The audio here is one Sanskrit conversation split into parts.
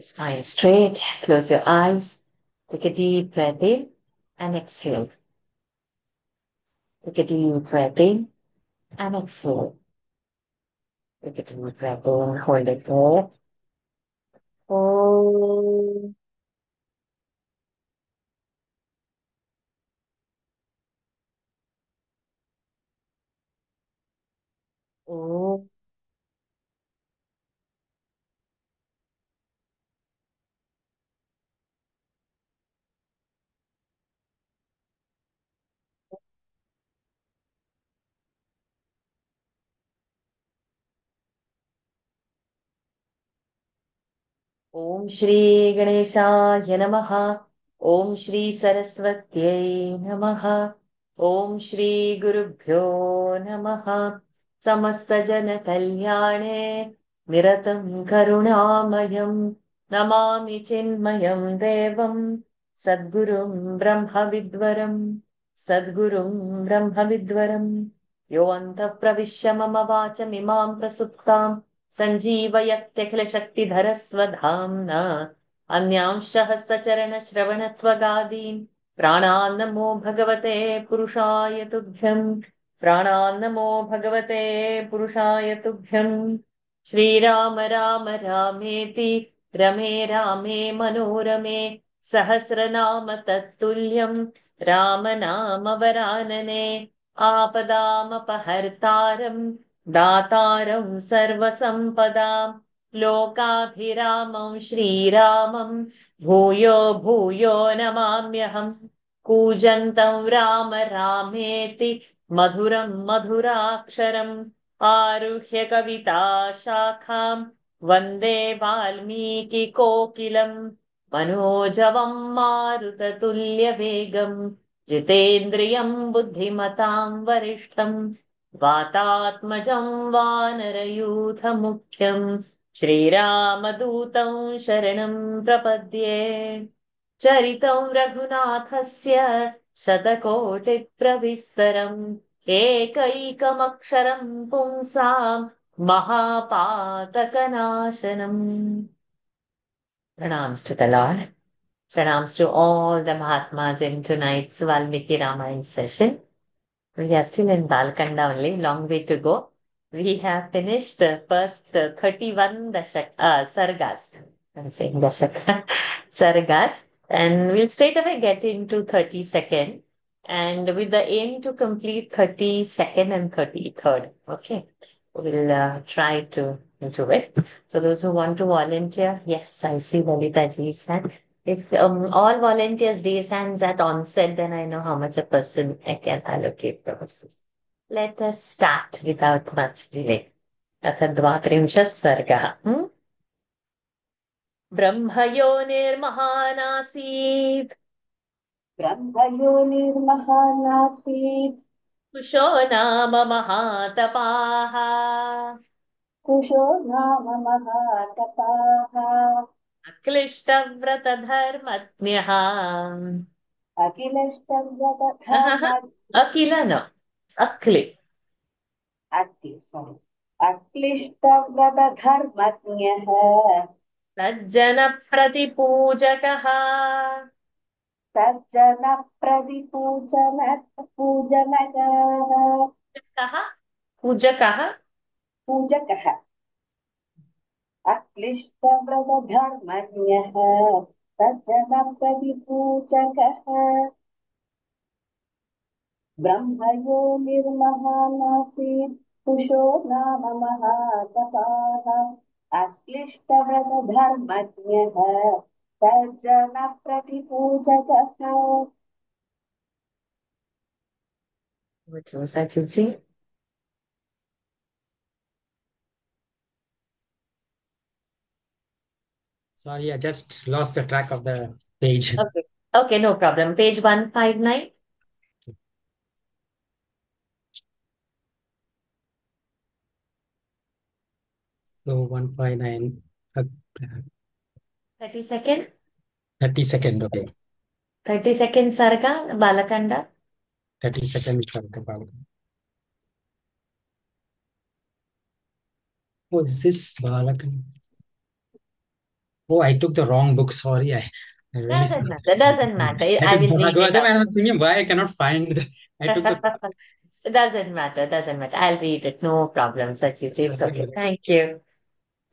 Spine straight. Close your eyes. Take a deep breath in and exhale. Take a deep breath in and exhale. Take a deep breath in. Hold it there. Hold. Hold. ॐ श्री गणेशाय नमः। ॐ श्री सरस्वत्यै नमः। ॐ श्री गुरुभ्यो नमः। समस्तजनकल्याणे निरतं करुणामयं नमामि चिन्मयं देवं सद्गुरुं ब्रह्मविद्वरं सद्गुरुं ब्रह्मविद्वरं यो अन्तः प्रविश्य मम वाचमिमां प्रसुप्तां सञ्जीवयत्यखिलशक्तिधरस्वधाम्ना अन्यांश्च हस्तचरणश्रवणत्वगादीन् प्राणान्नमो भगवते पुरुषाय तुभ्यम् प्राणान्नमो भगवते पुरुषाय तुभ्यम् श्रीराम राम रामेति रमे रामे मनोरमे सहस्रनाम तत्तुल्यम् राम नाम वरानने आपदामपहर्तारम् दातारं सर्वसम्पदां लोकाभिरामं श्रीरामं भूयो भूयो नमाम्यहम् कूजन्तं राम रामेति मधुरं मधुराक्षरम् आरुह्य कविता शाखां वन्दे वाल्मीकिकोकिलं मनोजवं मारुततुल्यवेगं जितेन्द्रियं बुद्धिमतां वरिष्ठं वातात्मजं वानरयूथमुख्यं श्रीरामदूतं शरणं प्रपद्ये चरितं रघुनाथस्य शतकोटिप्रविस्तरम् एकैकमक्षरं पुंसां महापातकनाशनम्। Pranams to the Lord. Pranams to all the Mahatmas in tonight's Valmiki Ramayana session. We are still in Balkanda only, long way to go. We have finished the first 31 sargas. I'm saying dashak, sargas. And we'll straight away get into 32nd. And with the aim to complete 32nd and 33rd. Okay. We'll try to do it. So those who want to volunteer, yes, I see Lalita ji's hand. If all volunteers raise hands at onset, then I know how much a person I can allocate purposes. Let us start without much delay. अथ 32 सर्गः ब्रह्मयोनिर्महानासीत् ब्रह्मयोनिर्महानासीत् कुशो नाम महातपाः कुशो नाम महातपाः अक्लिष्टव्रतधर्मज्ञः अखिलष्टव्रतधर्मज्ञः अकिल न अक्लि अक्लिष्टव्रतधर्मज्ञः सज्जनप्रतिपूजकः पूजनकः कः पूजकः पूजकः अक्लिष्टव्रतधर्मज्ञः सज्जनप्रतिपूजकः ब्रह्मयोनिर्महानासीत् कुशो नाम महातपाः अक्लिष्टव्रतधर्मज्ञः सज्जनप्रतिपूजकः। Which was Achichi? Sorry, I just lost the track of the page. Okay. Okay, no problem. Page 159. So 159, 32nd. 32nd, okay. 32nd Sarga, Balakanda. 32nd Sarga. Oh, is this Balakanda? Oh, I took the wrong book. Sorry. I really Doesn't sorry. matter. Doesn't matter. I I took will read it Bhagavatam out. and I was thinking why I cannot find I took the Doesn't matter. Doesn't matter. I'll read it. No problem, Sachit. It's okay. Sorry. Thank you.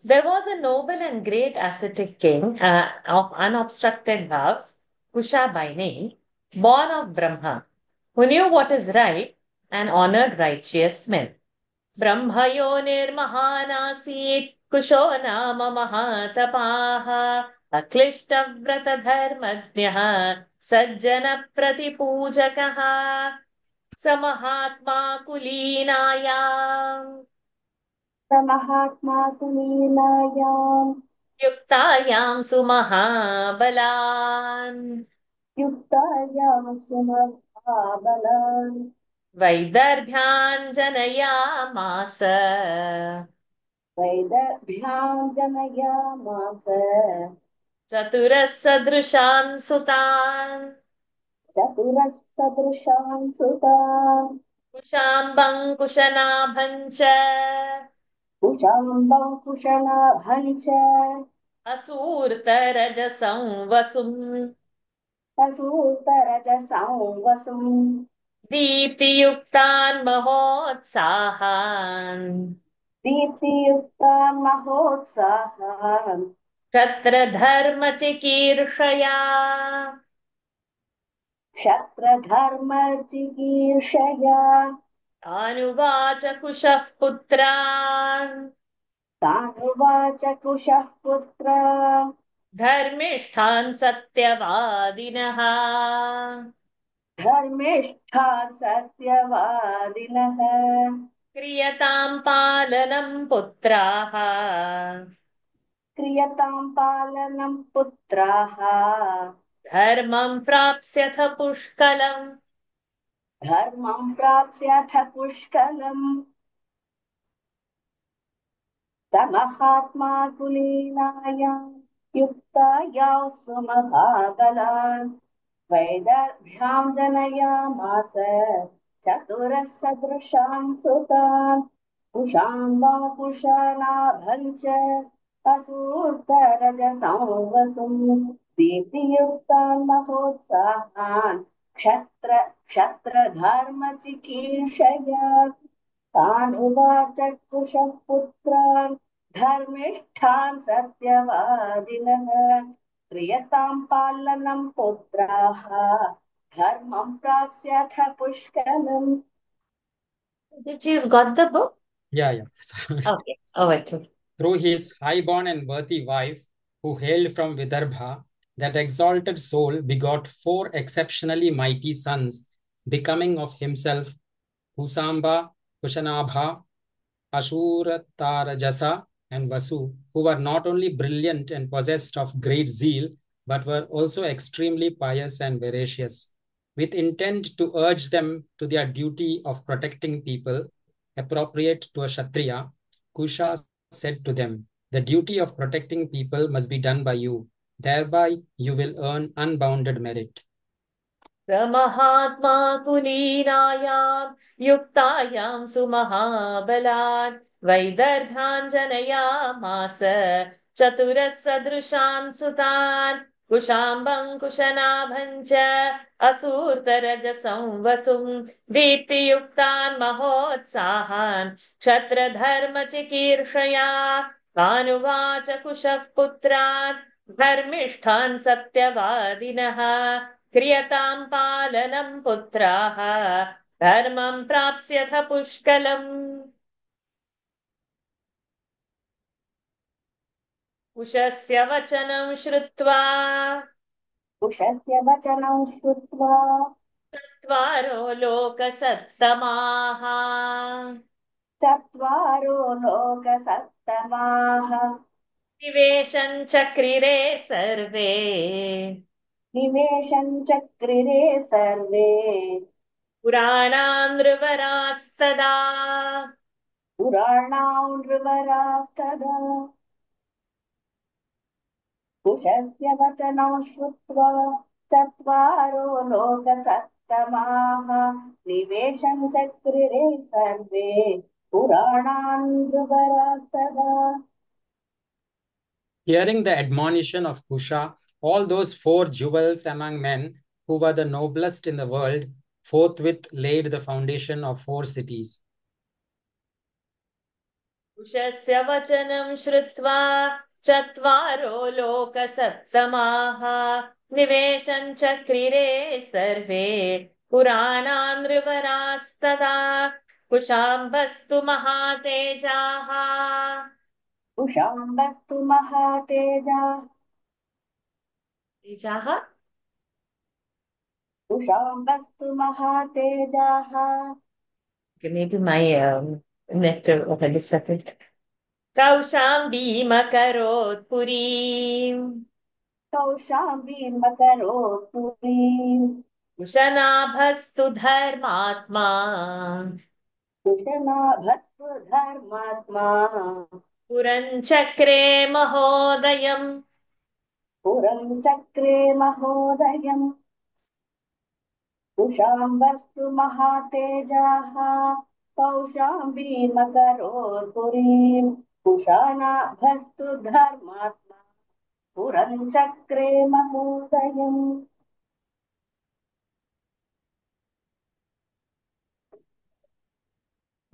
There was a noble and great ascetic king of unobstructed vows, Kusha by name, born of Brahma, who knew what is right and honored righteous men. ब्रह्मयोनिर्महानासीत् कुशो नाम महातपाः अक्लिष्टव्रतधर्मज्ञः सज्जनप्रतिपूजकः स महात्मा कुलीनायाम् स महात्मा कुलीनायाम् युक्तायां सुमहाबलान् युक्तायां सुमहाबलान् वैदर्भ्यान् जनयामास वैदर्भ्यां जनयामास चतुरः सदृशान् सुतान् चतुरः सदृशान् सुतान् कुशाम्बं कुशनाभं च कुशाम्बं कुशनाभं च असूर्तरजसं वसुम् असूतरजसं वसुम् दीप्तियुक्तान् महोत्साहान् दीप्तियुक्तान् महोत्साहान् क्षत्रधर्मचिकीर्षया क्षत्रधर्मचिकीर्षया तानुवाच कुशः पुत्रान् तानुवाच कुशः पुत्र धर्मिष्ठान् सत्यवादिनः धर्मिष्ठान् सत्यवादिनः क्रियतां पालनं पुत्राः क्रियतां पालनं पुत्राः धर्मं प्राप्स्यथ पुष्कलम् धर्मं प्राप्स्यथ पुष्कलम् स महात्मा कुलीनायां युक्तायां सुमहाबलान् वैदर्भ्यां जनयामास चतुरः सदृशान् सुतान् कुशाम्बाकुशनाभं च असूर्तरजसंवसुम् दीप्तियुक्तान् महोत्साहान् क्षत्रधर्मचिकीर्षया तानुवाच कुशः पुत्रान् धर्मिष्ठान् सत्यवादिनः क्रियतां पालनं पुत्राः धर्मं प्राप्स्यथ पुष्कलम् Did you got the book? Yeah. Okay, over to you. Through his high-born and worthy wife, who hailed from Vidarbha, that exalted soul begot 4 exceptionally mighty sons, becoming of himself Kusamba, Kushanabha, Ashuratarajasa, and Vasu, who were not only brilliant and possessed of great zeal, but were also extremely pious and veracious. With intent to urge them to their duty of protecting people, appropriate to a Kshatriya, Kusha said to them, "The duty of protecting people must be done by you. Thereby you will earn unbounded merit." स महात्मा कुलीनायां युक्तायां सुमहाबलान् वैदर्भान् जनयामास चतुरः सदृशान् सुतान् कुशाम्बं कुशनाभं च असूर्तरजसं वसुम् दीप्तियुक्तान् महोत्साहान् क्षत्रधर्मचिकीर्षया तानुवाच कुशः पुत्रान् धर्मिष्ठान् सत्यवादिनः क्रियतां पालनं पुत्राः धर्मं प्राप्स्यथ पुष्कलम् कुशस्य वचनं श्रुत्वा कुशस्य वचनं श्रुत्वा चत्वारो लोकसत्तमाः चत्वारो लोकसत्तमाः निवेशं चक्रिरे सर्वे निवेशं चक्रिरे सर्वे पुराणानृवरास्तदा पुराणां नृवरास्तदा कुशस्य वचनं श्रुत्वा चत्वारो लोकसत्तमाः निवेशं चक्रिरे सर्वे पुराणान् नृवरास्तदा Hearing the admonition of Kusha, all those four jewels among men who were the noblest in the world forthwith laid the foundation of four cities. कुशस्य वचनं श्रुत्वा चत्वारो लोकसत्तमाः निवेशं चक्रिरे सर्वे पुराणान् नृवरास्तदा कुशाम्बस्तु महातेजाः कुशाम्बस्तु महातेजा तेजाः कुशाम्बस्तु महातेजाः Okay, maybe my net okay, disappeared. कौशाम्बीमकरोत्पुरीम् कौशाम्बीमकरोत् पुरीम् कुशनाभस्तु धर्मात्मा कुशनाभस्तु धर्मात्मा पुरञ्चक्रे महोदयम् पुरं चक्रे महोदयम् कुशाम्बस्तु महातेजाः कौशाम्बीमकरोत् पुरीम् कुशानाभस्तु धर्मात्मा पुरं चक्रे महोदयम्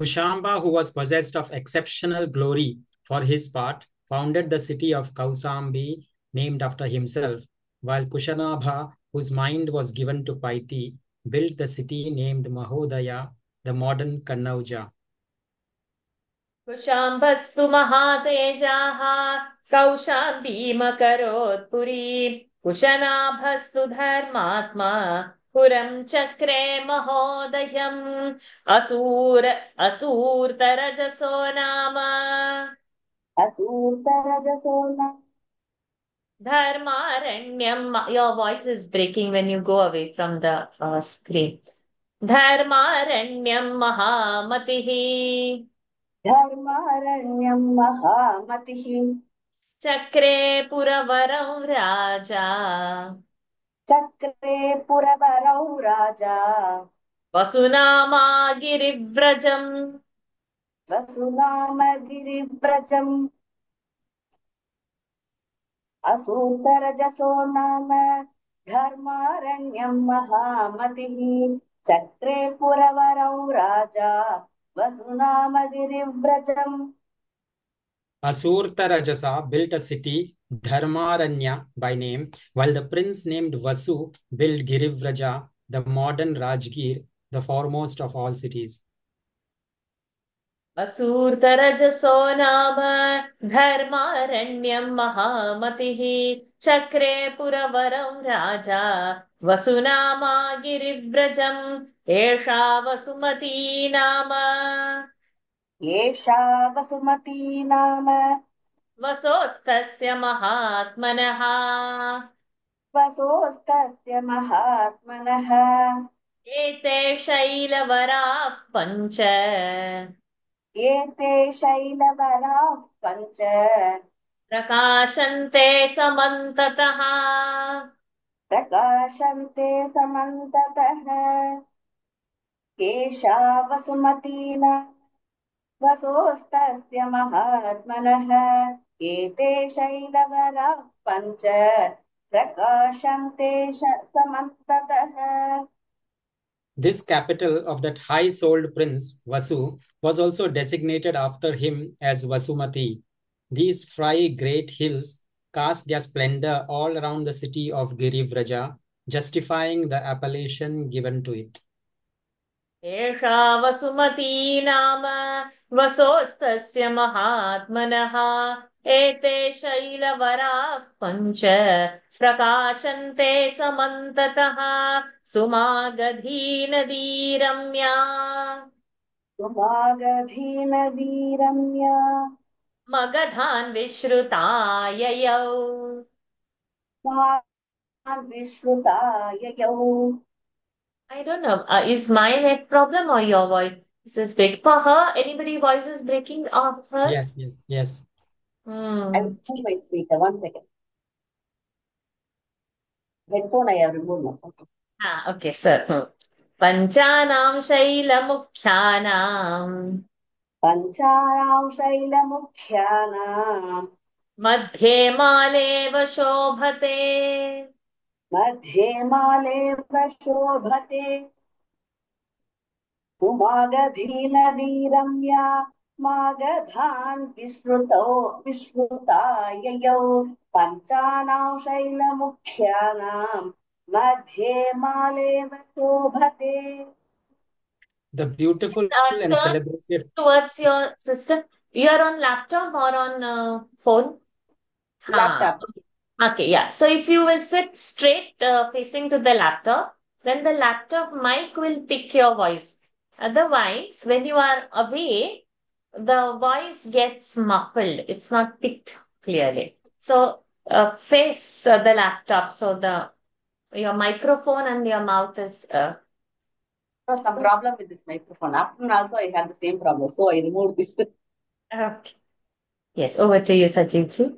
Kushamba, who was possessed of exceptional glory for his part, founded the city of Kausambi, named after himself, while Kushanabha, whose mind was given to piety, built the city named Mahodaya, the modern Kannauja. कुशाम्बस्तु महातेजाः कौशाम्बीमकरोत् पुरीम् कुशनाभस्तु धर्मात्मा पुरं चक्रे महोदयम् असूर्तरजसो नाम असूर्तरजसो न धर्मारण्यम्. Your voice is breaking when you go away from the screen. धर्मारण्यम् महामतिः धर्मारण्यम् महामतिः चक्रे पुरवरं राजा चक्रे पुरवरौ राजा वसुनामा गिरिव्रजम् वसुनाम गिरिव्रजम् असूर्तरजसो नाम धर्मारण्यम् महामतिः चक्रे पुरवरौ राजा वसुनाम गिरिव्रजम् Asurtarajasa built a city, Dharmaranya by name, while the prince named Vasu built Girivraja, the modern Rajgir, the foremost of all cities. असूर्तरजसो नाम धर्मारण्यं महामतिः चक्रे पुरवरं राजा वसुनामा गिरिव्रजम् एषा वसुमती नाम एषा वसुमती नाम वसोस्तस्य महात्मनः वसोस्तस्य महात्मनः एते शैलवराः पञ्च एते शैलवराः पञ्च प्रकाशन्ते समन्ततः प्रकाशन्ते समन्ततः एषा वसुमती नाम वसोस्तस्य महात्मनः एते शैलवराः पञ्च प्रकाशन्ते समन्ततः. This capital of that high-souled prince, Vasu, was also designated after him as Vasumati. These five great hills cast their splendor all around the city of Girivraja, justifying the appellation given to it. एषा वसुमती नाम वसोस्तस्य महात्मनः एते शैलवराः पञ्च प्रकाशन्ते समन्ततः सुमागधी नदी रम्या सुमागधी नदी रम्या मगधान्विश्रुता ययौ विश्रुता ययौ. I don't know. Is my net problem or your voice is big? For her, anybody voice is breaking of hers? Yes. I will move my speaker. 1 second. Headphone I have removed now. Okay, sir. पञ्चानां शैलमुख्यानां पञ्चानां शैलमुख्यानां मध्ये मालेव शोभते मध्ये मालेव शोभते सुमागधीनदीरम्या मागधान् विश्रुता ययौ पञ्चानां शैलमुख्यानां मध्ये मालेव शोभते. The beautiful and turn celebrated. towards your sister. You're on laptop or on phone? Ha. Laptop. Okay, yeah. So if you will sit straight facing to the laptop, then the laptop mic will pick your voice. Otherwise, when you are away, the voice gets muffled. It's not picked clearly. So face the laptop so the your microphone and your mouth is. So some problem with this microphone. Afternoon also I had the same problem, so I removed this. Okay. Yes, over to you, Sajid.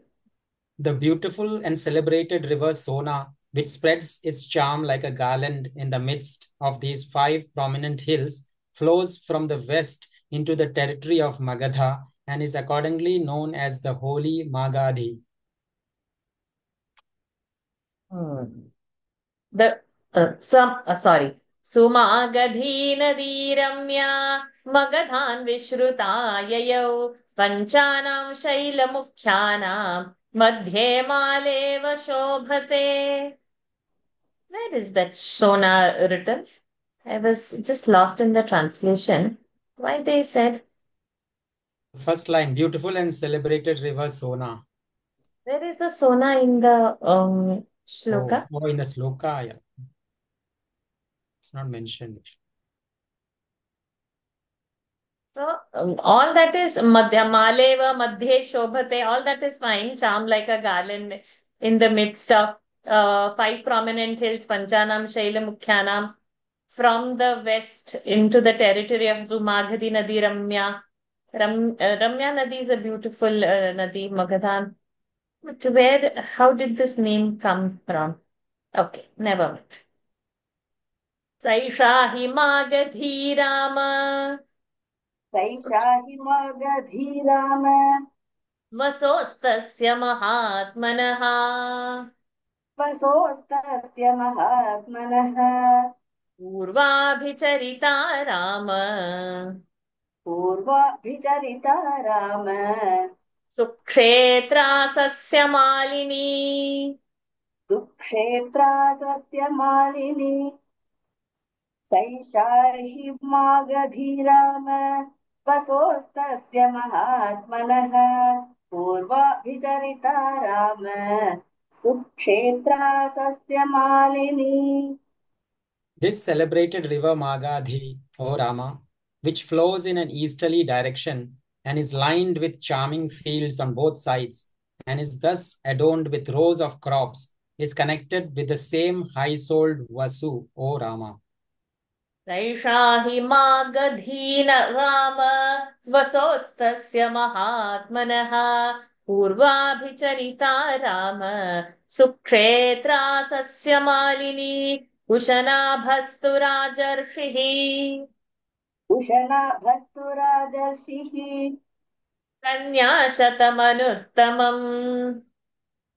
The beautiful and celebrated river Sona, which spreads its charm like a garland in the midst of these 5 prominent hills, flows from the west into the territory of Magadha and is accordingly known as the Holy Magadhi. The sorry. Sumagadhi nadi ramya magadhan vishruta yayau pancanam shaila mukhanam madhye maleva shobhate. Where is that Sona written? I was just lost in the translation. Why they said, First line, beautiful and celebrated river Sona. where is the Sona in the shloka? Oh, in the sloka, yeah. It's not mentioned. So all that is Madhya Maleva, Madhye Shobhate, all that is fine. Charm like a garland in the midst of 5 prominent hills, Panchanam, Shaila Mukhyanam, from the west into the territory of Zumaghadi Nadi Ramya. Ramya Nadi is a beautiful Nadi, Magadhan. But how did this name come from? Okay, never mind. Saisha hi Magadhi Rama. सैषा हि मगधीराम वसोस्तस्य महात्मनः वसोस्तस्य महात्मनः पूर्वाभिचरिता राम पूर्वाभिचरिता राम सुक्षेत्रा सस्यमालिनी सुक्षेत्रा सस्यमालिनी सैषा हि मागधीराम वसोस्तस्य महात्मनः पूर्वाभिचरिता Ram सुक्षेत्रा सस्यमालिनी. This celebrated river Magadhi, O Rama, which flows in an easterly direction and is lined with charming fields on both sides and is thus adorned with rows of crops, is connected with the same high-souled Vasu, O Rama. सैषा हि मागधीन राम वसोस्तस्य महात्मनः पूर्वाभिचरिता राम सुक्षेत्रा सस्यमालिनी कुशनाभस्तुराजर्षिः उशनाभस्तुराजर्षिः कन्याशतमनुत्तमम्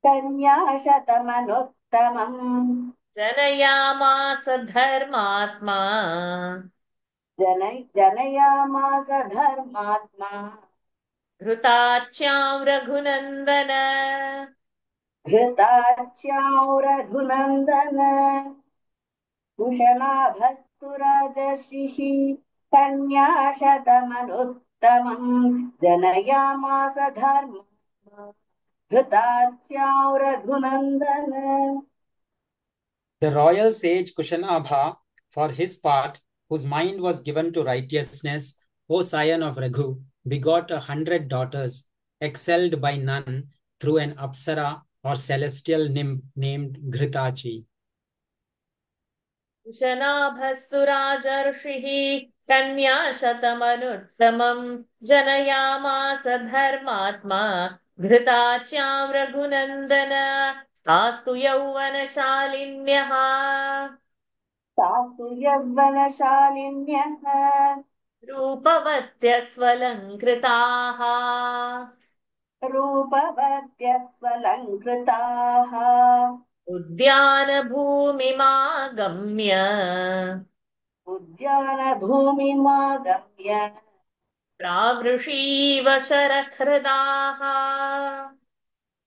कन्याशतमनुत्तमम् जनयामास धर्मात्मा जनयामास धर्मात्मा घृताच्यां रघुनन्दन घृताच्यां रघुनन्दन कुशनाभस्तुराजर्षिः कन्याशतमनुत्तमम् जनयामास धर्मात्मा घृताच्यां Raghunandan. The royal sage Kushanabha, for his part, whose mind was given to righteousness, O scion of Raghu, begot 100 daughters, excelled by none, through an Apsara or celestial nymph named Ghritachi. कुशनाभस्तुराजर्षिः कन्याशतमनुत्तमम् जनयामास धर्मात्मा घृताच्यां रघुनन्दन आस्तु यौवनशालिन्यः तासु यौवनशालिन्यः रूपवत्यस्वलङ्कृताः रूपवत्यस्वलङ्कृताः उद्यानभूमिमागम्य उद्यानभूमिमागम्य प्रावृषीव शरहृदाः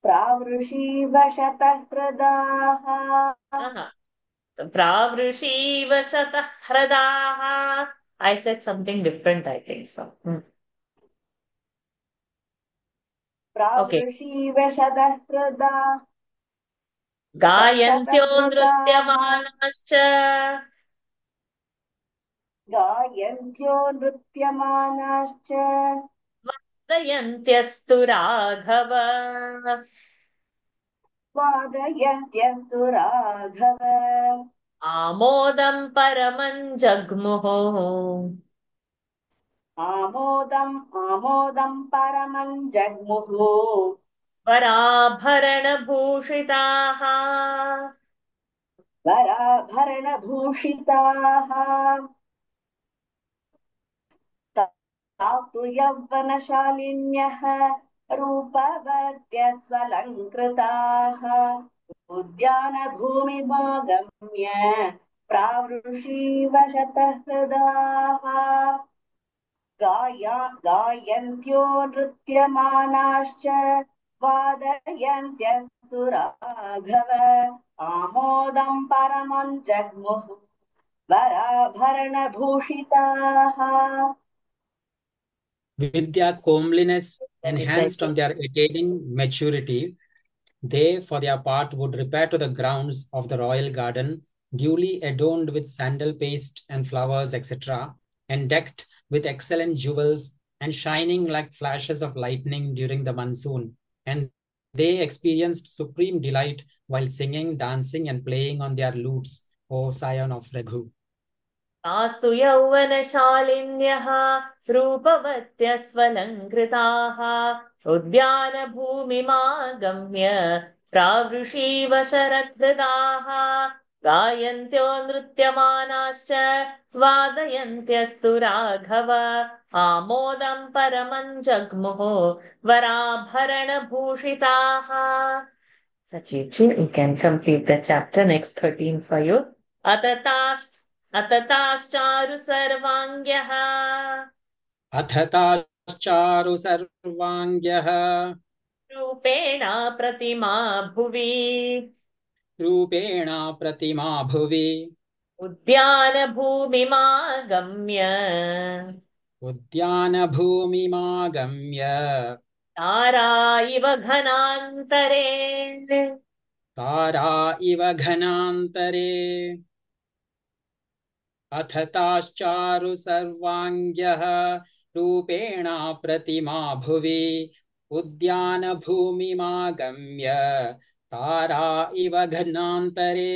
प्रावृषीव शतहृदाः प्रावृषीव शतहृदाः. I said something different, I think so. Okay. प्रावृषीव शतहृदाः गायन्त्यो शतहृदाः नृत्यमानश्च गायन्त्यो नृत्यमानाश्च वादयन्त्यस्तु Raghava वादयन्त्यस्तु Raghava आमोदं परमं जग्मुः आमोदं परमं जग्मुः वराभरणभूषिताः वराभरणभूषिताः तातु यौवनशालिन्यः रूपवत्यस्वलङ्कृताः उद्यानभूमिमागम्य प्रावृषीव शतहृदाः गायन्त्यो नृत्यमानाश्च वादयन्त्यस्तु राघव आमोदं परमं जग्मुः वराभरणभूषिताः. With their comeliness Very enhanced on pretty. their attaining maturity, they, for their part, would repair to the grounds of the royal garden, duly adorned with sandal paste and flowers, etc., and decked with excellent jewels, and shining like flashes of lightning during the monsoon. And they experienced supreme delight while singing, dancing, and playing on their lutes, O scion of Raghu. तास्तु यौवनशालिन्यः रूपवत्यस्वलङ्कृताः उद्यानभूमिमागम्य प्रावृषीव शरहृदाः गायन्त्यो नृत्यमानाश्च वादयन्त्यस्तु Raghava आमोदं परमं जग्मुः वराभरणभूषिताः. Sachitji, you can complete the chapter. Next 13 for you. अतताश्चारु सर्वाङ्ग्यः अथताश्चारु सर्वाङ्ग्यः रूपेण प्रतिमा भुवि रूपेण प्रतिमा भुवि उद्यानभूमिमागम्य उद्यानभूमिमागम्य तारा इव घनान्तरे तारा इव घनान्तरे अथताश्चारु सर्वाङ्ग्यः रूपेण प्रतिमा भुवि उद्यानभूमिमागम्य तारा इव घनान्तरे.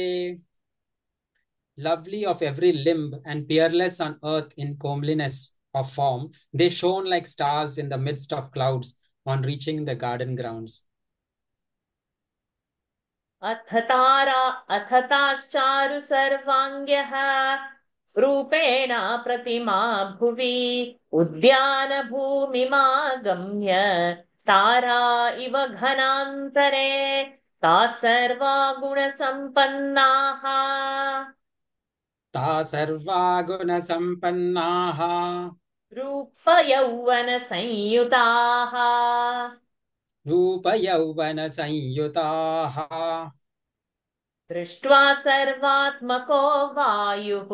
Lovely of every limb and peerless on earth in comeliness of form, they shone like stars in the midst of clouds on reaching the garden grounds. अथताश्चारु सर्वाङ्ग्यः रूपेण प्रतिमा भुवि उद्यानभूमिमागम्य तारा इव घनान्तरे ताः सर्वा गुणसम्पन्नाः रूपयौवनसंयुताः दृष्ट्वा सर्वात्मको वायुः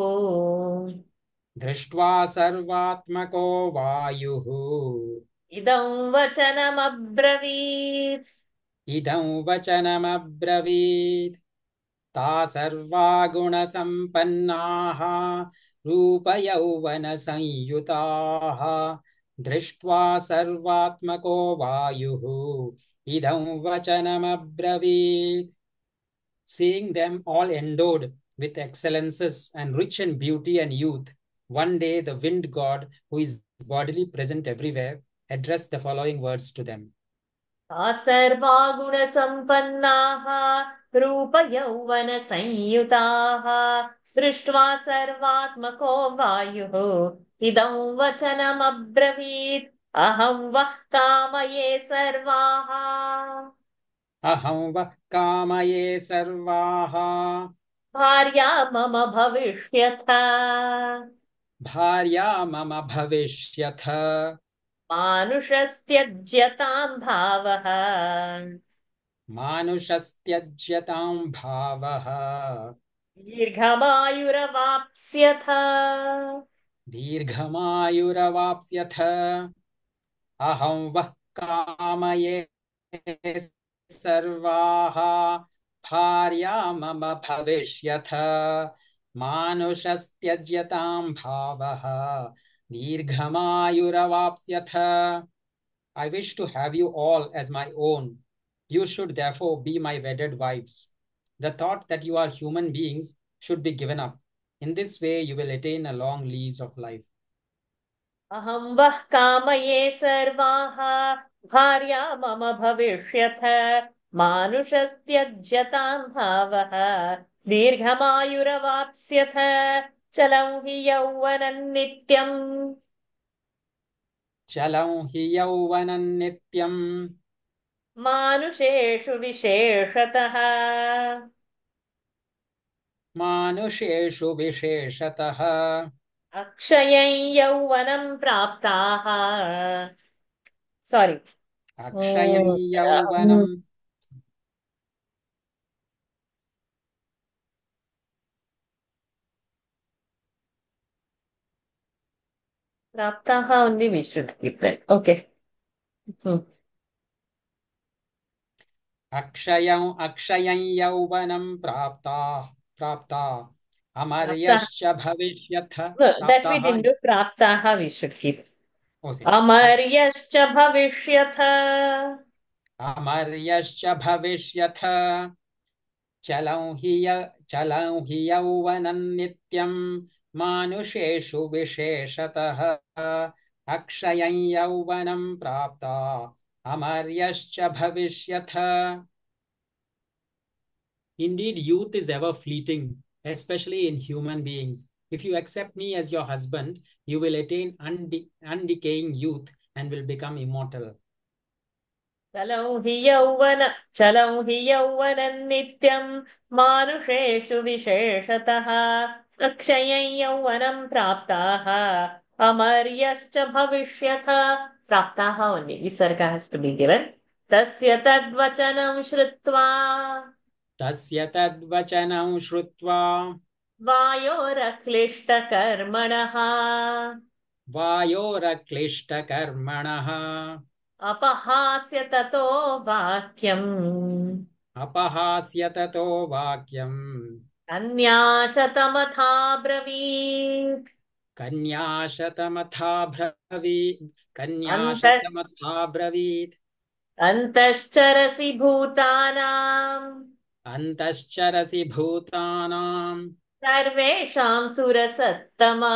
इदं वचनमब्रवीत् ता सर्वा गुणसम्पन्नाः रूपयौवनसंयुताः दृष्ट्वा सर्वात्मको वायुः इदं वचनमब्रवीत्. Seeing them all endowed with excellences and rich in beauty and youth, one day the wind god, who is bodily present everywhere, addressed the following words to them. सर्वा गुणसम्पन्नाः रूपयौवनसंयुताः दृष्ट्वा सर्वात्मको वायुः इदं वचनमब्रवीत् अहं वः कामये सर्वाः अहं वः कामये सर्वाः भार्या मम भविष्यथ भार्या मम भविष्यथ मानुषस्त्यज्यतां भावः मानुषस्त्यज्यतां भावः दीर्घमायुरवाप्स्यथ दीर्घमायुरवाप्स्यथ अहं वः कामये सर्वाः भार्या मम भविष्यथ मानुषस्त्यज्यतां भावः दीर्घमायुरवाप्स्यथ I wish to have you all as my own. You should therefore be my wedded wives. The thought that you are human beings should be given up. In this way, you will attain a long lease of life. अहं वः कामये सर्वाः भार्या मम भविष्यथ मानुषस्त्यज्यतां भावः दीर्घमायुरवाप्स्यथ चलं हि यौवनं नित्यम् चलं हि यौवनं नित्यम् मानुषेषु विशेषतः मानुषेषु विशेषतः अक्षयं यौवनं प्राप्ताः सारी अक्षयं यौवनं प्राप्ताः only we should keep that. Okay. अक्षयं यौवनं प्राप्ता प्राप्ताः अमर्यश्च भविष्यथ No, that we प्राप्ताः didn't do. प्राप्ताः we should keep. ओसे अमर्यश्च भविष्यथ अमर्यश्च भविष्यथ चलं हि यौवनं नित्यं मानुषेषु विशेषतः अक्षयं यौवनं प्राप्ता अमर्यश्च भविष्यथ Indeed, youth is ever fleeting, especially in human beings. If you accept me as your husband, you will attain undecaying youth and will become immortal. चलं हि यौवनं नित्यं मानुषेषु विशेषतः अक्षयं यौवनं प्राप्ताः अमर्यश्च भविष्यथ प्राप्ताः only विसर्ग has to be given तस्य तद्वचनं श्रुत्वा तस्य तद्वचनं श्रुत्वा वायोरक्लिष्टकर्मणः वायोरक्लिष्टकर्मणः अपहास्य ततो वाक्यम् अपहास्य ततो वाक्यम् कन्याशतमथा ब्रवीत् कन्याशतमथा ब्रवीत् अन्तश् कन्याशतमथा ब्रवीत् अन्तश्चरसि भूतानाम् अन्तश्चरसि भूतानां सर्वेषां सुरसत्तमा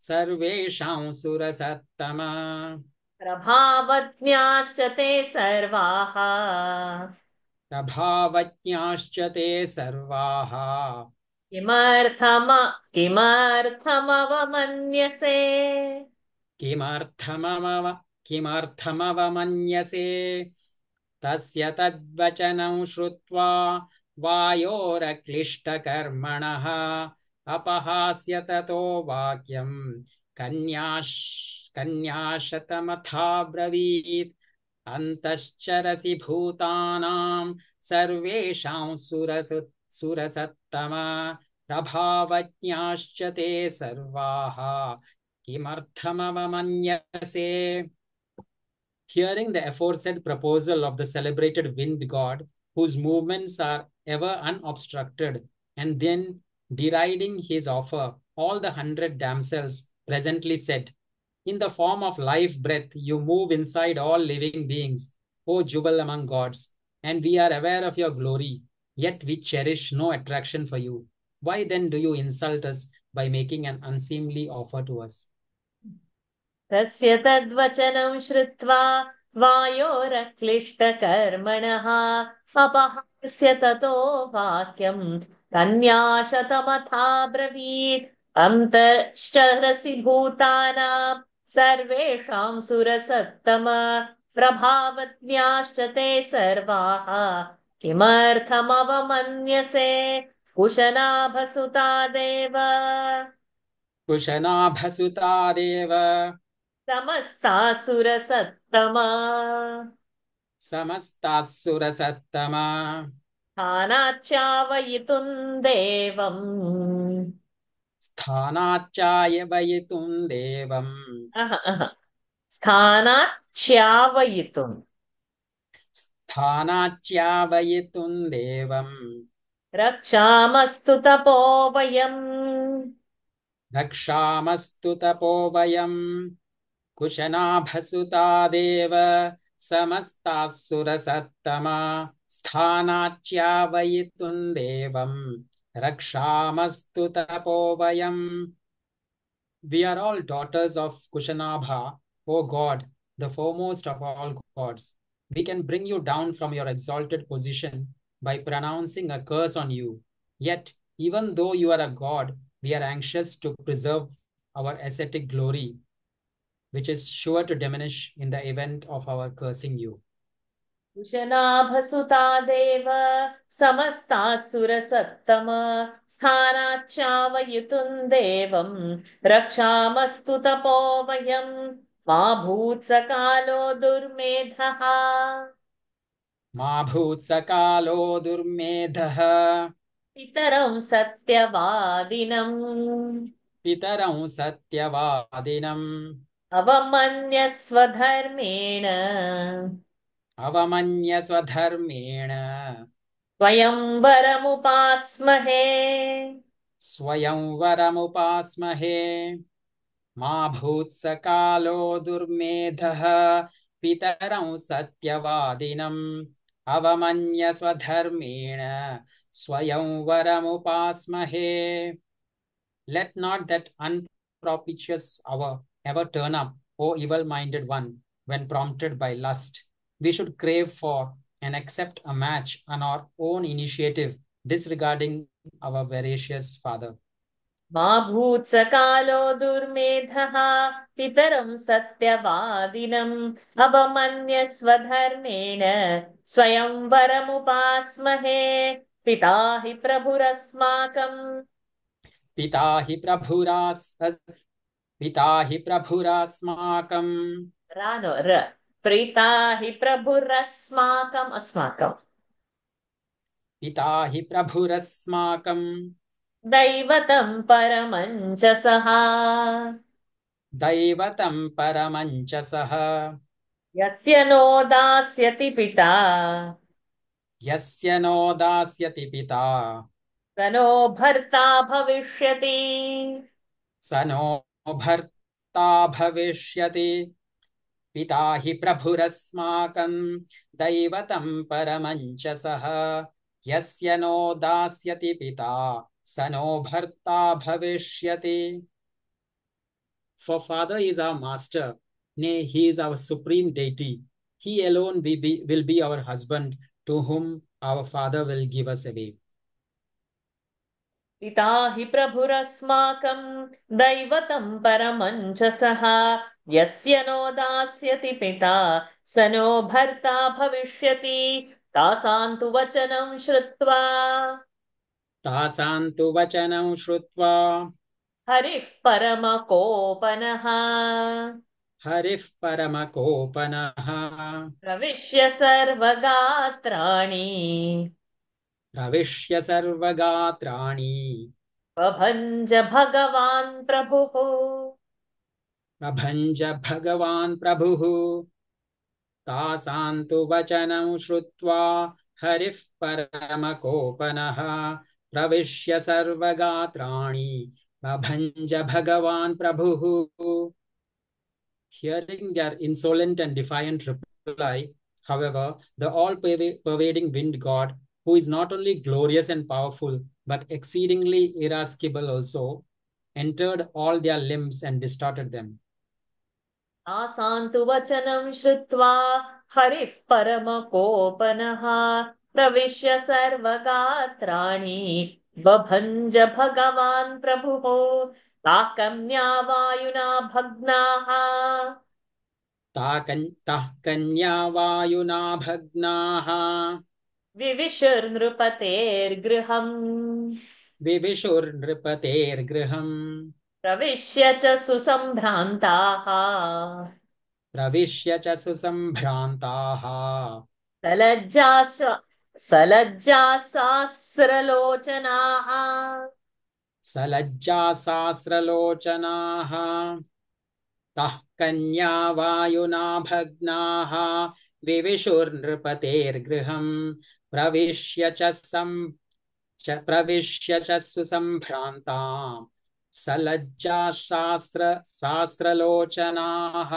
सर्वेषां सुरसत्तमा प्रभावज्ञाश्च ते सर्वाः प्रभावज्ञाश्च ते सर्वाः किमर्थमवमन्यसे किमर्थमवमन्यसे तस्य तद्वचनं श्रुत्वा वायोरक्लिष्टकर्मणः अपहास्य ततो वाक्यम् कन्याशतमथा ब्रवीत् अन्तश्चरसि भूतानां सर्वेषां सुरसत्तमा प्रभावज्ञाश्च ते सर्वाः किमर्थमवमन्यसे Hearing the aforesaid proposal of the celebrated wind god, whose movements are ever unobstructed, and then deriding his offer, all the 100 damsels presently said, in the form of life breath, you move inside all living beings, O Jubal among gods, and we are aware of your glory, yet we cherish no attraction for you. Why then do you insult us by making an unseemly offer to us? तस्य तद्वचनं श्रुत्वा वायोरक्लिष्टकर्मणः अपहास्य ततो वाक्यम् कन्याशतमथा ब्रवीत् अन्तश्चरसि भूतानां सर्वेषां सुरसत्तम प्रभावज्ञाश्च ते सर्वाः किमर्थमवमन्यसे कुशनाभसुता देव कुशनाभसुता देव समस्तासुरसत्तमा समस्तासुरसत्तमा स्थानाच्चावयितुं देवम् स्थानाच्चायवयितुं देवम् स्थानाच्चावयितुम् स्थानाच्चावयितुं देवम् रक्षामस्तु तपो वयम् रक्षामस्तु तपो वयम् कुशनाभसुता देव समस्तासुरसत्तमा स्थानाच्चावयितुं देवम् रक्षामस्तु तपो वयम्. We are all daughters of Kushanabha, O God, the foremost of all gods. We can bring you down from your exalted position by pronouncing a curse on you. Yet, even though you are a god, we are anxious to preserve our ascetic glory, which is sure to diminish in the event of our cursing you. कुशनाभसुता देव समस्तासुरसत्तम स्थानाच्चावयितुं देवम् रक्षामस्तु तपो वयम् मा भूत्सकालो दुर्मेधः मा भूत्सकालो दुर्मेधः पितरं सत्यवादिनम् पितरं सत्यवादिनम् अवमन्यस्वधर्मेण अवमन्यस्वधर्मेण स्वयंवरमुपास्महे स्वयंवरमुपास्महे मा भूत्सकालो दुर्मेधः पितरं सत्यवादिनम् अवमन्यस्वधर्मेण स्वयंवरमुपास्महे. Let not that unpropitious hour ever turn up, O evil-minded one, when prompted by lust. We should crave for and accept a match on our own initiative, disregarding our voracious father. मा भूत्सकालो दुर्मेधः पितरं सत्यवादिनम् अवमन्यस्वधर्मेण स्वयंवरमुपास्महे पिता हि प्रभुरस्माकम् पिता हि प्रभुरास्माकम् रानो र प्रीता हि प्रभुरस्माकम् अस्माकम् पिता हि प्रभुरस्माकम् दैवतं परमं च सः दैवतं परमं च सः यस्य नो दास्यति पिता यस्य नो दास्यति पिता स नो भर्ता भविष्यति स नो भर्ता भविष्यति. पिता हि प्रभुरस्माकं दैवतं परमं च सः यस्य नो दास्यति पिता स नो भर्ता भविष्यति. For Father is our master, nay, he is our supreme deity. He alone will be our husband, to whom our Father will give us away. पिता हि प्रभुरस्माकं दैवतं परमं च सः यस्य नो दास्यति पिता स नो भर्ता भविष्यति तासां तु वचनं श्रुत्वा तासां तु वचनं श्रुत्वा हरिः परमकोपनः हरिः परमकोपनः प्रविश्य सर्वगात्राणि प्रविश्य सर्वगात्राणि बभञ्ज भगवान् प्रभुः बभञ्ज भगवान् प्रभुः. तासां तु वचनं श्रुत्वा हरिः परमकोपनः प्रविश्य सर्वगात्राणि बभञ्ज भगवान् प्रभुः. Hearing their insolent and defiant reply, however, the all-pervading wind god, who is not only glorious and powerful, but exceedingly irascible also, entered all their limbs and distorted them. तासां तु वचनं श्रुत्वा हरिः परमकोपनः प्रविश्य सर्वगात्राणि बभञ्ज भगवान् प्रभुः ताः कन्या वायुना भग्नाः ताः कन्या वायुना भग्नाः विविशुर्नृपतेर्गृहम् विविशुर्नृपतेर्गृहम् प्रविश्य च सुसम्भ्रान्ताः प्रविश्य च सुसम्भ्रान्ताः सलज्जासास्रलोचनाः सलज्जासास्रलोचनाः ताः कन्या वायुना भग्नाः विविशुर्नृपतेर्गृहम् प्रविश्य च सुसम्भ्रान्ताम् सलज्जाशास्त्रलोचनाः.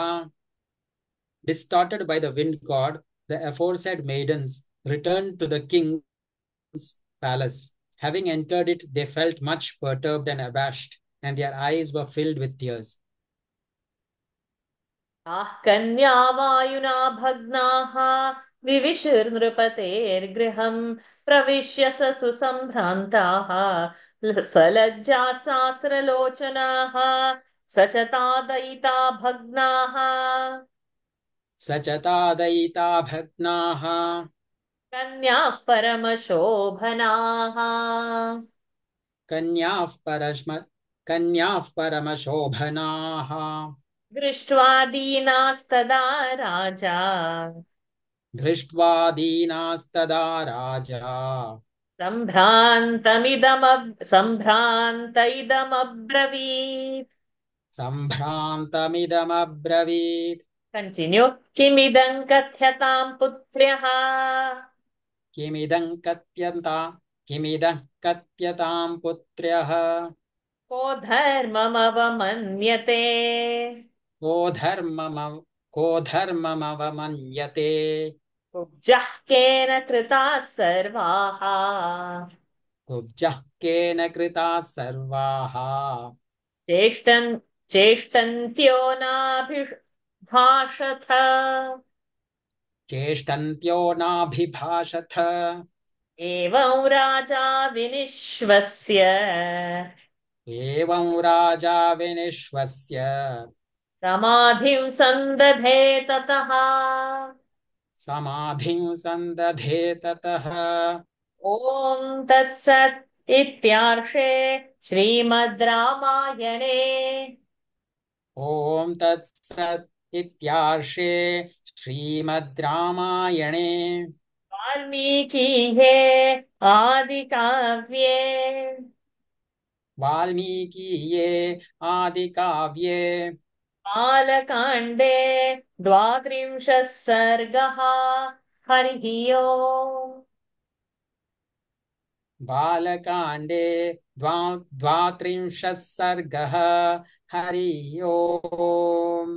Distorted by the wind god, the aforesaid maidens returned to the king's palace. Having entered it, they felt much perturbed and abashed, and their eyes were filled with tears. ताः कन्या वायुना भग्नाः विविशुर्नृपतेर्गृहम् प्रविश्य स सुसम्भ्रान्ताः सलज्जासास्रलोचनाः सचतादयिता भग्नाः सचतादयिता भग्नाः कन्याः परमशोभनाः कन्याः परमशोभनाः दृष्ट्वा दीनास्तदा राजा दृष्ट्वा राजा सम्भ्रान्त इदमब्रवीत् सम्भ्रान्तमिदमब्रवीत्. Continue. किमिदं कथ्यतां पुत्र्यः किमिदं कथ्यतां पुत्र्यः को धर्ममवमन्यते को धर्ममवमन्यते कुब्जः केन कृताः सर्वाः कुब्जः केन कृताः सर्वाः चेष्टन् चेष्टन्त्यो नाभिभाषथ चेष्टन्त्यो नाभिभाषथ. एवं राजा विनिश्वस्य एवं राजा विनिश्वस्य समाधिं सन्दधे ततः समाधिं सन्दधे ततः. ॐ तत्सत् इत्यार्षे श्रीमद् रामायणे ॐ तत्सत् इत्यार्षे श्रीमद् रामायणे वाल्मीकिये आदिकाव्ये वाल्मीकीये आदिकाव्ये बालकाण्डे 32 सर्गः हरिः ओम् बालकाण्डे 32 सर्गः हरि ओम्.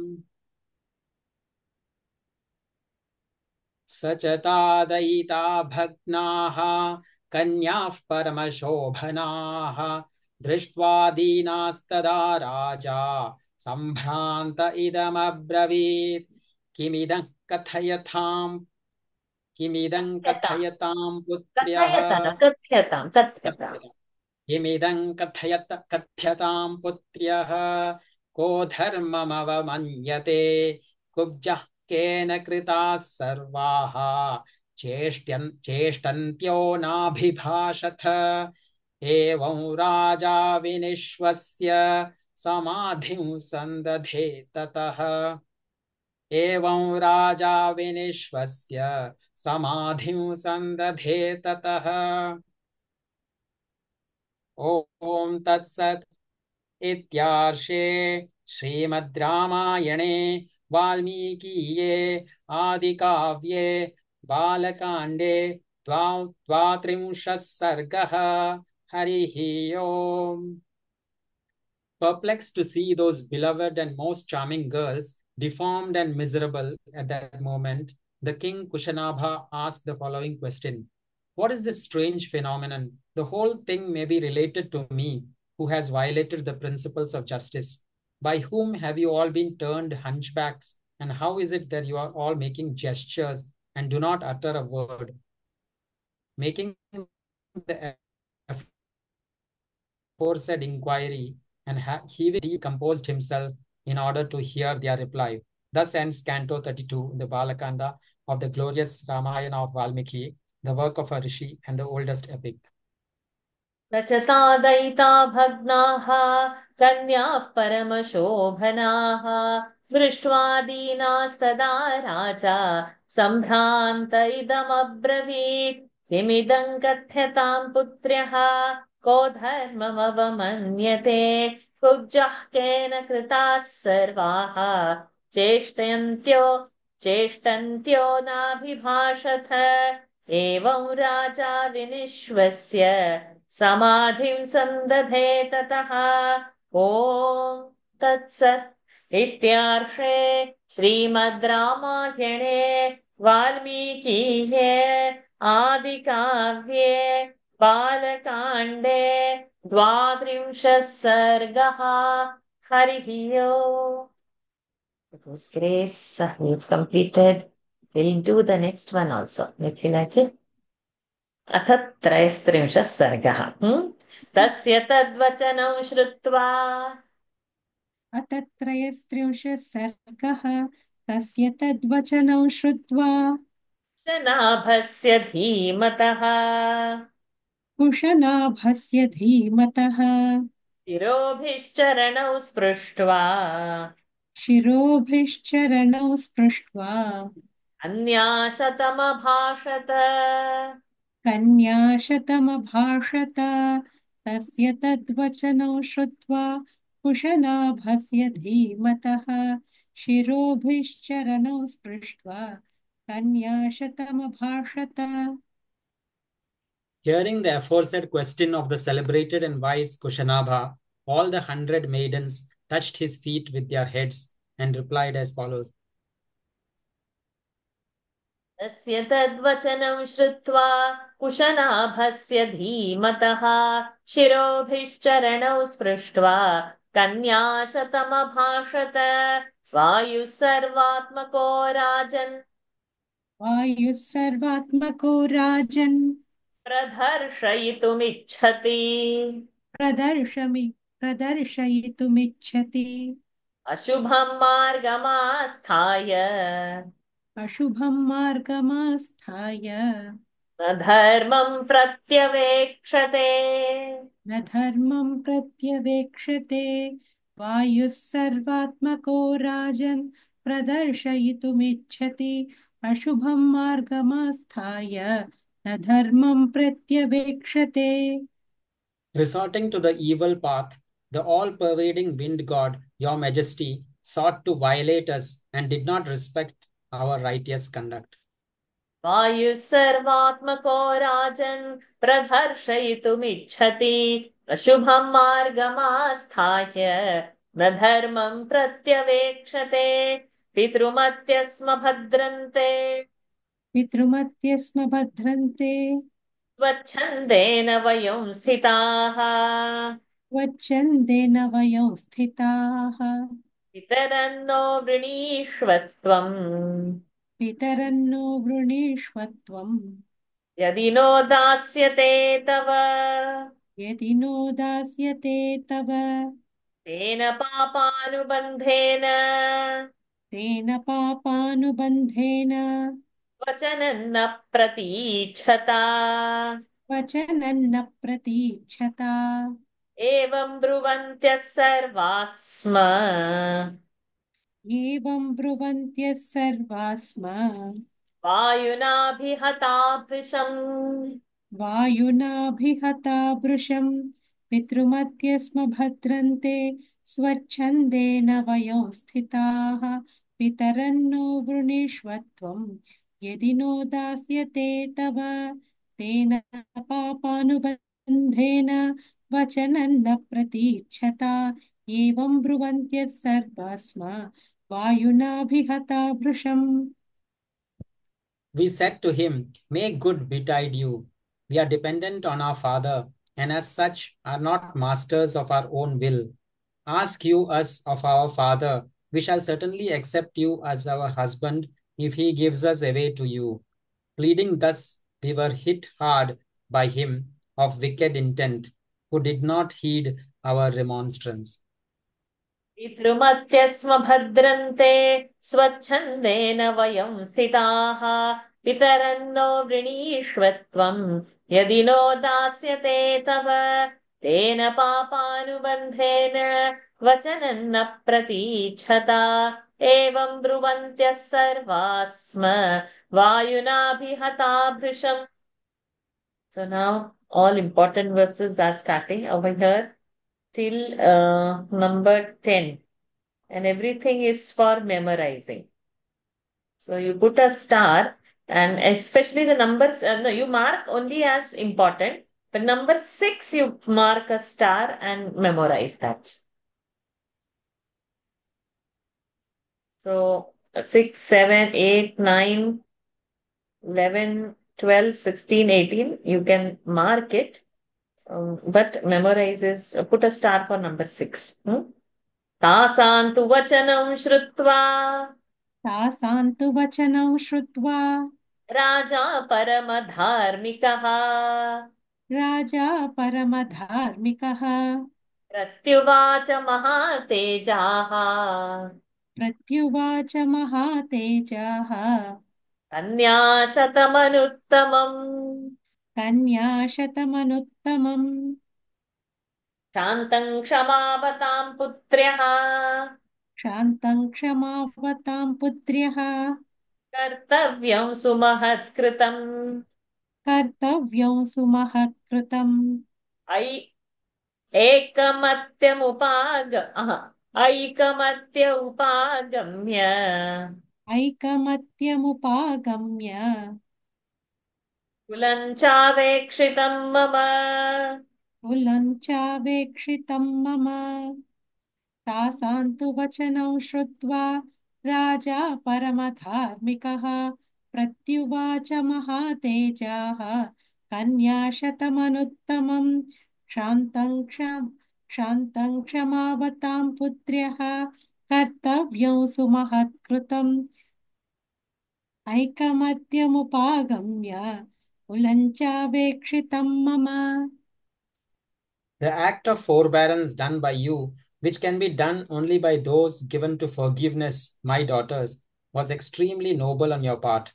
सचतादयिता भग्नाः कन्याः परमशोभनाः दृष्ट्वा दीनास्तदा राजा सम्भ्रान्त इदमब्रवीत्. किमिदं कथयतां पुत्र्यः किमिदं कथ्यतां पुत्र्यः को धर्ममवमन्यते कुब्जः केन कृताः सर्वाः चेष्टन्त्यो नाभिभाषथ. एवं राजा विनिश्वस्य समाधिं सन्दधे ततः. एवं राजा विनिश्वस्य समाधिं सन्दधे ततः. ॐ तत्सत् इत्यार्षे श्रीमद् रामायणे वाल्मीकीये आदिकाव्ये बालकाण्डे 32 सर्गः हरिः ओम्. Perplexed to see those beloved and most charming girls deformed and miserable at that moment, the king Kushanabha asked the following question: what is this strange phenomenon? The whole thing may be related to me, who has violated the principles of justice. By whom have you all been turned hunchbacks? And how is it that you are all making gestures and do not utter a word? Making the aforesaid inquiry and he decomposed himself in order to hear their reply. Thus ends Canto 32, the Balakanda of the glorious Ramayana of Valmiki, the work of a rishi and the oldest epic. सचता दयिता भग्नाः कन्याः परमशोभनाः दृष्ट्वा दीनास्तदा राजा सम्भ्रान्त इदमब्रवीत् किमिदं कथ्यतां पुत्र्यः को धर्ममवमन्यते कुब्जः केन कृताः सर्वाः चेष्टन्त्यो नाभिभाषथ एवं राजा विनिश्वस्य समाधिं संदधे ततः। ॐ तत्सत् इत्यार्षे श्रीमद् रामायणे वाल्मीकीये आदिकाव्ये बालकाण्डे 32 सर्गः। हरिः ओम्। It was grace. We've completed. We'll do the next one also. Nikhilaji. अथ 33 सर्गः। तस्य तद्वचनं श्रुत्वा अथ 33 सर्गः। तस्य तद्वचनं श्रुत्वा कुशनाभस्य धीमतः कुशनाभस्य धीमतः शिरोभिश्चरणौ स्पृष्ट्वा शिरोभिश्चरणौ स्पृष्ट्वा अन्याशतमभाषत कन्याशतमभाषत। तस्य तद्वचनं श्रुत्वा कुशनाभस्य धीमतः शिरोभिश्चरणौ स्पृष्ट्वा कन्याशतमभाषत। Hearing the aforesaid question of the celebrated and wise Kushanabha, all the 100 maidens touched his feet with their heads and replied as follows. तस्य तद्वचनं श्रुत्वा कुशनाभस्य धीमतः शिरोभिश्चरणौ स्पृष्ट्वा कन्याशतमभाषत वायुः सर्वात्मको राजन् वायुः सर्वात्मको राजन् प्रदर्शयितुमिच्छति अशुभं मार्गमास्थाय न धर्मं प्रत्यवेक्षते वायुः सर्वात्मको राजन् प्रदर्शयितुमिच्छति अशुभं मार्गमास्थाय न धर्मं प्रत्यवेक्षते। Resorting to the evil path, the all-pervading wind god, your majesty, sought to violate us and did not respect our righteous conduct. वायुः सर्वात्मको राजन् प्रदर्शयितुमिच्छति अशुभं मार्गमास्थाय न धर्मं प्रत्यवेक्षते पितृमत्यस्म भद्रन्ते स्वच्छन्देन वयं स्थिताः पितरन्नो वृणीष्वत्वम् यदि नो दास्यते तव तेन पापानुबन्धेन वचनं न प्रतीच्छता एवं ब्रुवन्त्यः सर्वास्म वायुनाभिहता भृशम् पितृमत्यस्म भद्रन्ते स्वच्छन्देन वयं स्थिताः पितरन्नो वृणीष्वत्वम् यदि नो दास्यते तव तेन पापानुबन्धेन वचनं न प्रतीच्छता एवं ब्रुवन्त्यः सर्वास्म वायुनाभिहता भृशम्। We said to him, "May good betide you. We are dependent on our father, and as such are not masters of our own will. Ask you us of our father. We shall certainly accept you as our husband if he gives us away to you." Pleading thus, we were hit hard by him of wicked intent, who did not heed our remonstrance. पितृमत्य स्म भद्रन्ते स्वच्छन्देन वयं स्थिताः पितरन्नो वृणीष्वत्वं यदि नो दास्यते तव तेन पापानुबन्धेन वचनं न प्रतीच्छता एवं ब्रुवन्त्यः सर्वाः स्म वायुनाभिहता भृशम्. So now all important verses are starting over here till number 10, and everything is for memorizing. So you put a star, and especially the numbers, no, you mark only as important, but number 6 you mark a star and memorize that. So 6, 7, 8, 9, 11, 12, 16, 18, you can mark it, but memorize is, put a star for number 6. तासां तु वचनं श्रुत्वा तासां तु वचनं श्रुत्वा राजा परमधार्मिकः राजा परमधार्मिकः प्रत्युवाच महातेजाः प्रत्युवाच महातेजाः कन्याशतमनुत्तमम् कन्याशतमनुत्तमम् शान्तं क्षमावतां पुत्र्यः शान्तं क्षमावतां पुत्र्यः कर्तव्यं सुमहत्कृतम् कर्तव्यं सुमहत्कृतम् ऐकमत्य उपागम्य ऐकमत्यमुपागम्य कुलं चावेक्षितं मम कुलं चावेक्षितं मम तासां तु वचनं श्रुत्वा राजा परमधार्मिकः प्रत्युवाच महातेजाः कन्याशतमनुत्तमं शान्तं क्षमावतां पुत्र्यः कर्तव्यं सुमहत्कृतम् ऐकमत्यमुपागम्य कुलं चावेक्षितं मम. The act of forbearance done by you, which can be done only by those given to forgiveness, my daughters, was extremely noble on your part.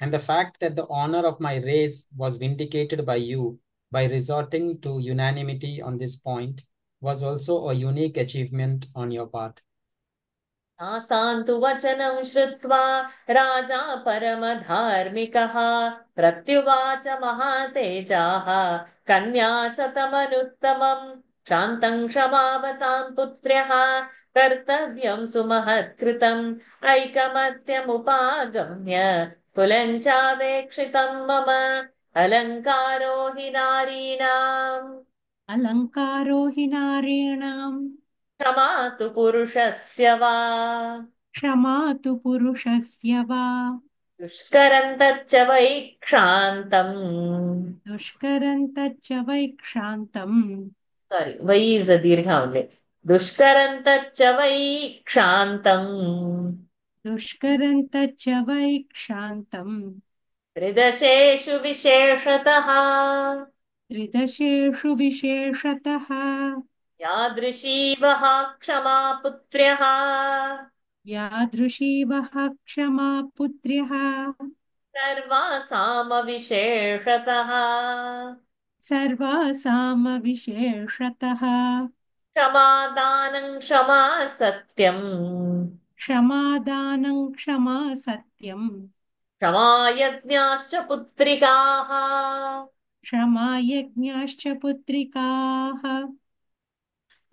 And the fact that the honor of my race was vindicated by you by resorting to unanimity on this point was also a unique achievement on your part. तासां तु वचनं श्रुत्वा राजा परमधार्मिकः प्रत्युवाच महातेजाः कन्याशतमनुत्तमम् शान्तं क्षमावतां पुत्र्यः कर्तव्यं सुमहत्कृतम् ऐकमत्यमुपागम्य कुलं चावेक्षितं मम अलङ्कारो हि नारीणाम् अलङ्कारो हि नारीणाम् क्षमा तु पुरुषस्य वा क्षमा तु पुरुषस्य वा दुष्करं तच्च वै क्षान्तम् दुष्करं तच्च वैक्षान्तम् सारी वै इस् अ दीर्घ only दुष्करं तच्च वै क्षान्तम् दुष्करं तच्च वैक्षान्तम् त्रिदशेषु विशेषतः त्रिदशेषु विशेषतः यादृशी वः क्षमा पुत्र्यः यादृशी वः क्षमा पुत्र्यः सर्वासामविशेषतः सर्वासामविशेषतः क्षमादानं क्षमा सत्यम् क्षमादानं क्षमा सत्यम् क्षमा यज्ञाश्च पुत्रिकाः क्षमा यज्ञाश्च पुत्रिकाः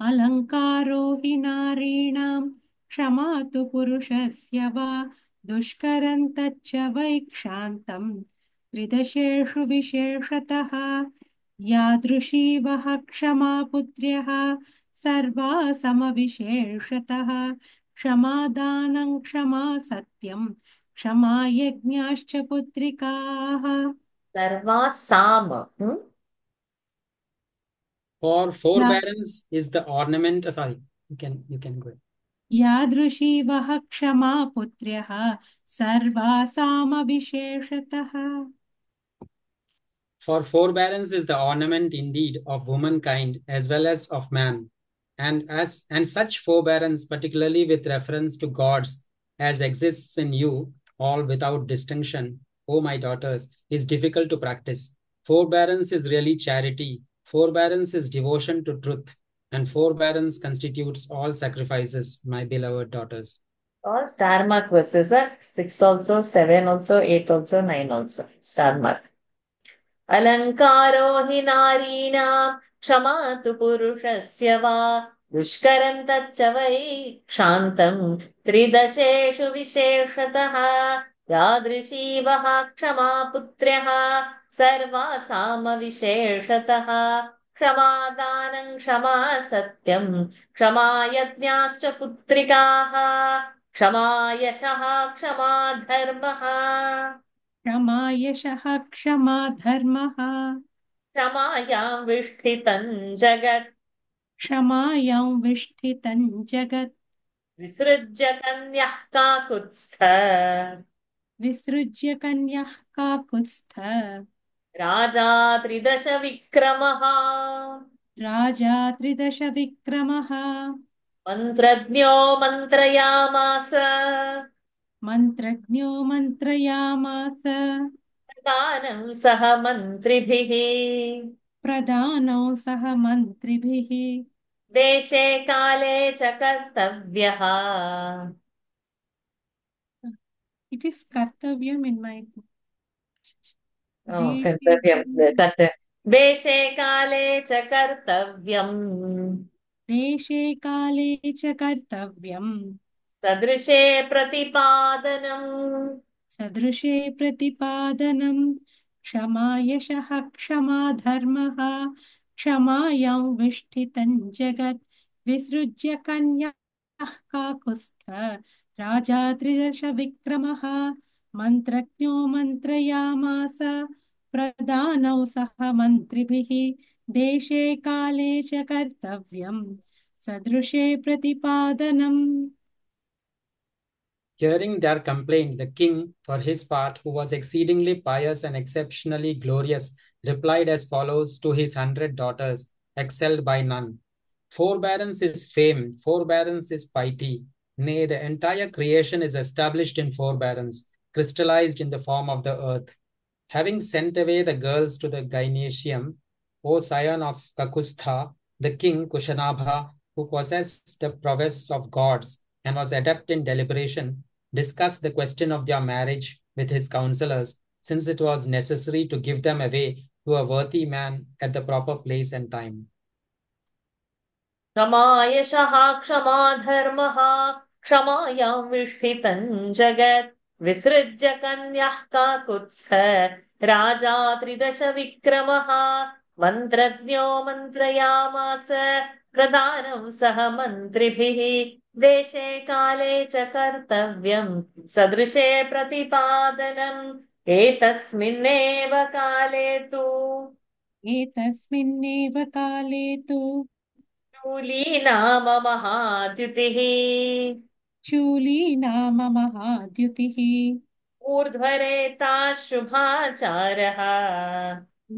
अलङ्कारो हि नारीणां क्षमा तु पुरुषस्य वा दुष्करं तच्च वैक्षान्तम् त्रिदशेषु विशेषतः यादृशी वः क्षमा पुत्र्यः सर्वासमविशेषतः क्षमादानं क्षमा सत्यं क्षमा यज्ञाश्च पुत्रिकाः सर्वासाम For forbearance is the ornament. Sorry, you can go ahead. यादृशी वः क्षमा पुत्र्यः सर्वासामविशेषतः. For forbearance is the ornament indeed of womankind as well as of man. and such forbearance, particularly with reference to gods, as exists in you, all without distinction, O my daughters, is difficult to practice. Forbearance is really charity. Forbearance is devotion to truth. And forbearance constitutes all sacrifices, my beloved daughters. All star mark verses are 6 also, 7 also, 8 also, 9 also. Star mark. अलङ्कारो हि नारीणां क्षमा तु पुरुषस्य वा दुष्करं तच्च वै क्षान्तं त्रिदशेषु विशेषतः यादृशी वः क्षमा पुत्र्यः सर्वासामविशेषतः क्षमा दानं क्षमा सत्यं क्षमा यज्ञाश्च पुत्रिकाः क्षमा यशः क्षमा धर्मः क्षमा यशः क्षमा धर्मः क्षमायां विष्ठितं जगत् क्षमायां विष्ठितं जगत् विसृज्य कन्यः काकुत्स्थ विसृज्य कन्यः काकुत्स्थ राजा त्रिदश विक्रमः राजा त्रिदश विक्रमः मन्त्रज्ञो मन्त्रयामास मन्त्रज्ञो मन्त्रयामास प्रदानं सह मन्त्रिभिः प्रदानौ सह मन्त्रिभिः देशे काले च कर्तव्यः It is kartavyam in my book. कर्तव्यं देशे काले च कर्तव्यम् देशे काले च कर्तव्यम् सदृशे प्रतिपादनम् सदृशे प्रतिपादनम् क्षमा यशः क्षमा धर्मः क्षमायां विष्ठितं जगत् विसृज्य कन्यः काकुत्स्थ राजा त्रिदश विक्रमः मन्त्रज्ञो मन्त्रयामास प्रदानौ सह मन्त्रिभिः देशे काले च कर्तव्यम् सदृशे प्रतिपादनम्. Hearing their complaint, the king, for his part, who was exceedingly pious and exceptionally glorious, replied as follows to his 100 daughters, excelled by none. Forbearance is fame, forbearance is piety. Nay, the entire creation is established in forbearance, crystallized in the form of the earth. Having sent away the girls to the gynecium, O scion of Kakustha, the king Kushanabha, who possessed the prowess of gods and was adept in deliberation, discussed the question of their marriage with his counselors, since it was necessary to give them away to a worthy man at the proper place and time. क्षमा यशः क्षमा धर्मः क्षमायां विष्ठितं जगत् विसृज्य कन्यः काकुत्स्थ राजा त्रिदश विक्रमः मन्त्रज्ञो मन्त्रयामास प्रदानं सह मन्त्रिभिः देशे काले च कर्तव्यं सदृशे प्रतिपादनम् एतस्मिन्नेव काले तु चूली नाम महाद्युतिः चूली नाम महाद्युतिः ऊर्ध्वरेता शुभाचारः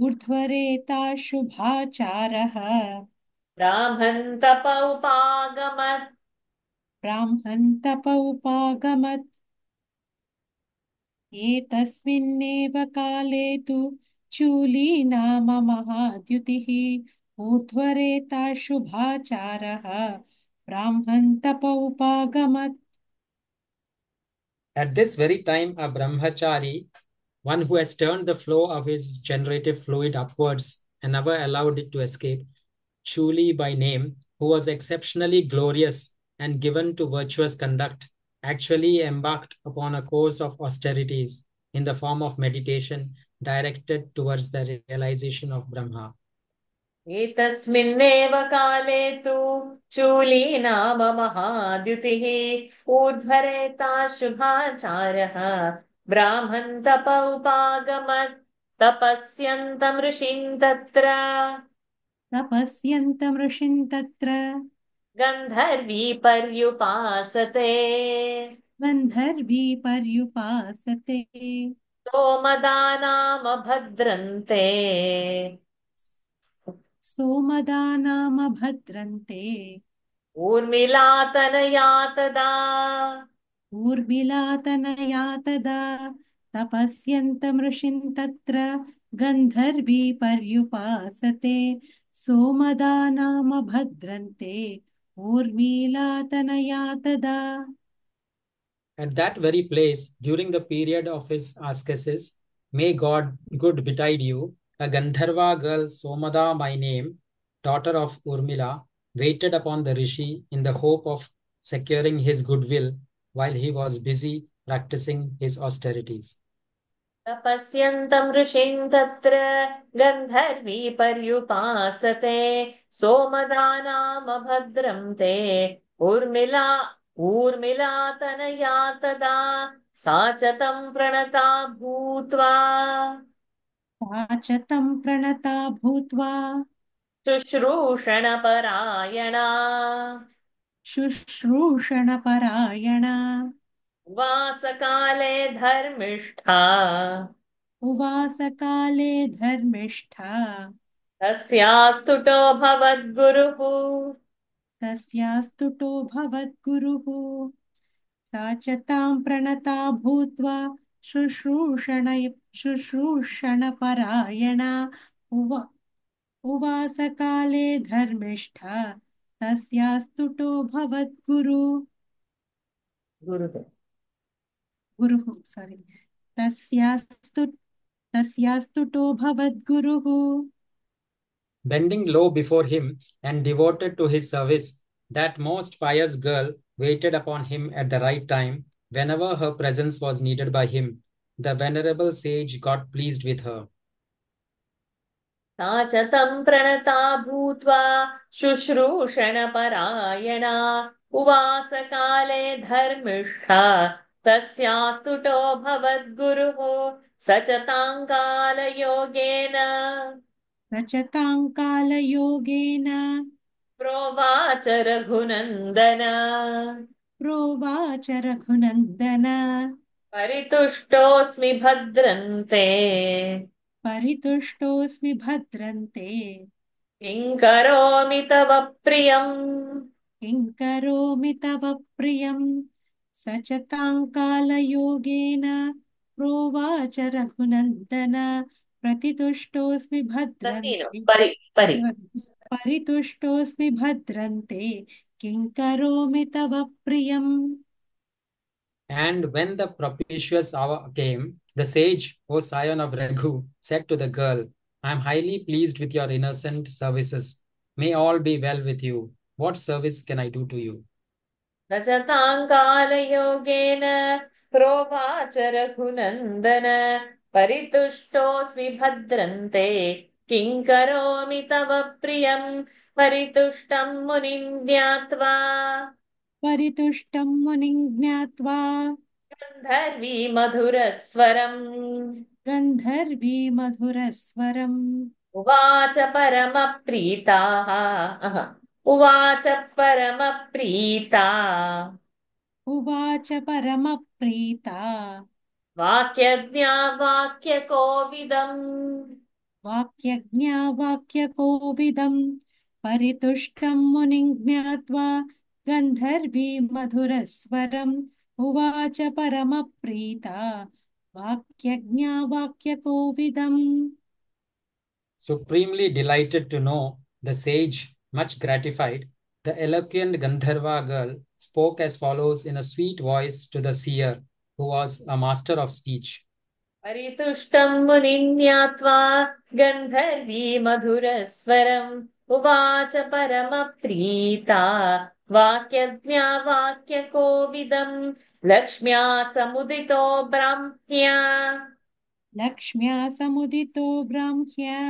ऊर्ध्वरेता शुभाचारः ब्राह्मन्तप उपागमत् ब्राह्मन्तप उपागमत् एतस्मिन्नेव काले तु चूली नाम महाद्युतिः ऊर्ध्वरेता शुभाचारः ब्राह्मन्तप उपागमत्. At this very time, a brahmachari, one who has turned the flow of his generative fluid upwards and never allowed it to escape, Chuli by name, who was exceptionally glorious and given to virtuous conduct, actually embarked upon a course of austerities in the form of meditation directed towards the realization of Brahma. एतस्मिन्नेव काले तु चूली नाम महाद्युतिः ऊर्ध्वरेता शुभाचारः ब्राह्मन्तप उपागमत् तपस्यन्तं ऋषिं तत्र गन्धर्वी पर्युपासते सोमदानाम भद्रन्ते सोमदानाम भद्रन्ते ऊर्मिलातनया तदा ऊर्मिला तनया तदा तपस्यन्तमृषिं तत्र गन्धर्वी पर्युपासते सोमदानाम भद्रन्ते ऊर्मिला तनया तदा. At that very place, during the period of his ascesis, may God good betide you, a Gandharva girl, Somada by name, daughter of Urmila, waited upon the Rishi in the hope of securing his goodwill while he was busy practicing his austerities. तपस्यन्तं ऋषिं तत्र गन्धर्वी पर्युपासते सोमदानाम भद्रं ते ऊर्मिला ऊर्मिला तनया तदा सा च तं प्रणता भूत्वा सा च तं प्रणता भूत्वा शुश्रूषणपरायणा शुश्रूषणपरायणा वासकाले धर्मिष्ठा उवासकाले धर्मिष्ठा तस्यास्तुतो भवद्गुरुः तस्यास्तुतो भवद्गुरुः सा च तां प्रणता भूत्वा शुश्रूषणपरायणा उवासकाले धर्मिष्ठा तस्यास्तुतो गुरुः गुरुः सारी तस्यास्तुतो भवद्गुरुः. Bending low before him and devoted to his service, that most pious girl waited upon him at the right time whenever her presence was needed by him. The venerable sage got pleased with her. सा च तं प्रणता भूत्वा शुश्रूषणपरायणा उवासकाले धर्मिष्ठा तस्यास्तुतो भवद्गुरुः स च तां कालयोगेन रचताङ्कालयोगेन प्रोवाच रघुनन्दन प्रोवाच रघुनन्दन परितुष्टोऽस्मि भद्रन्ते परितुष्टोऽस्मि भद्रन्ते किं करोमि तव प्रियम् किं करोमि तव प्रियम् स च ताङ्कालयोगेन प्रोवाच रघुनन्दन प्रतितुष्टोऽस्मि भद्रन्ते परि परि परितुष्टोऽस्मि भद्रन्ते किं करोमि तव प्रियम्. And when the propitious hour came, the sage, O scion of Raghu, said to the girl, I am highly pleased with your innocent services. May all be well with you. What service can I do to you? रजताङ्कालयोगेन प्रोवाच रघुनन्दन परितुष्टोऽस्मि भद्रन्ते किं करोमि तव प्रियम् परितुष्टं मुनिं ज्ञात्वा परितुष्टं मुनिं ज्ञात्वा गन्धर्वी मधुरस्वरम् गन्धर्वी मधुरस्वरम् उवाच परमप्रीताः उवाच परमप्रीता उवाच परमप्रीता वाक्यज्ञा वाक्यकोविदम् वाक्यज्ञा वाक्यकोविदम् परितुष्टं मुनिं ज्ञात्वा गन्धर्वी मधुरस्वरम् उवाच परमप्रीता वाक्यज्ञा वाक्यकोविदम्. Supremely delighted to know the sage, much gratified, the eloquent Gandharva girl spoke as follows in a sweet voice to the seer, who was a master of speech. परितुष्टं मुनिं ज्ञात्वा गन्धर्वी मधुरस्वरम् उवाच परमप्रीता वाक्यज्ञा वाक्यकोविदम् लक्ष्म्या समुदितो ब्राह्म्या लक्ष्म्या समुदितो ब्राह्म्या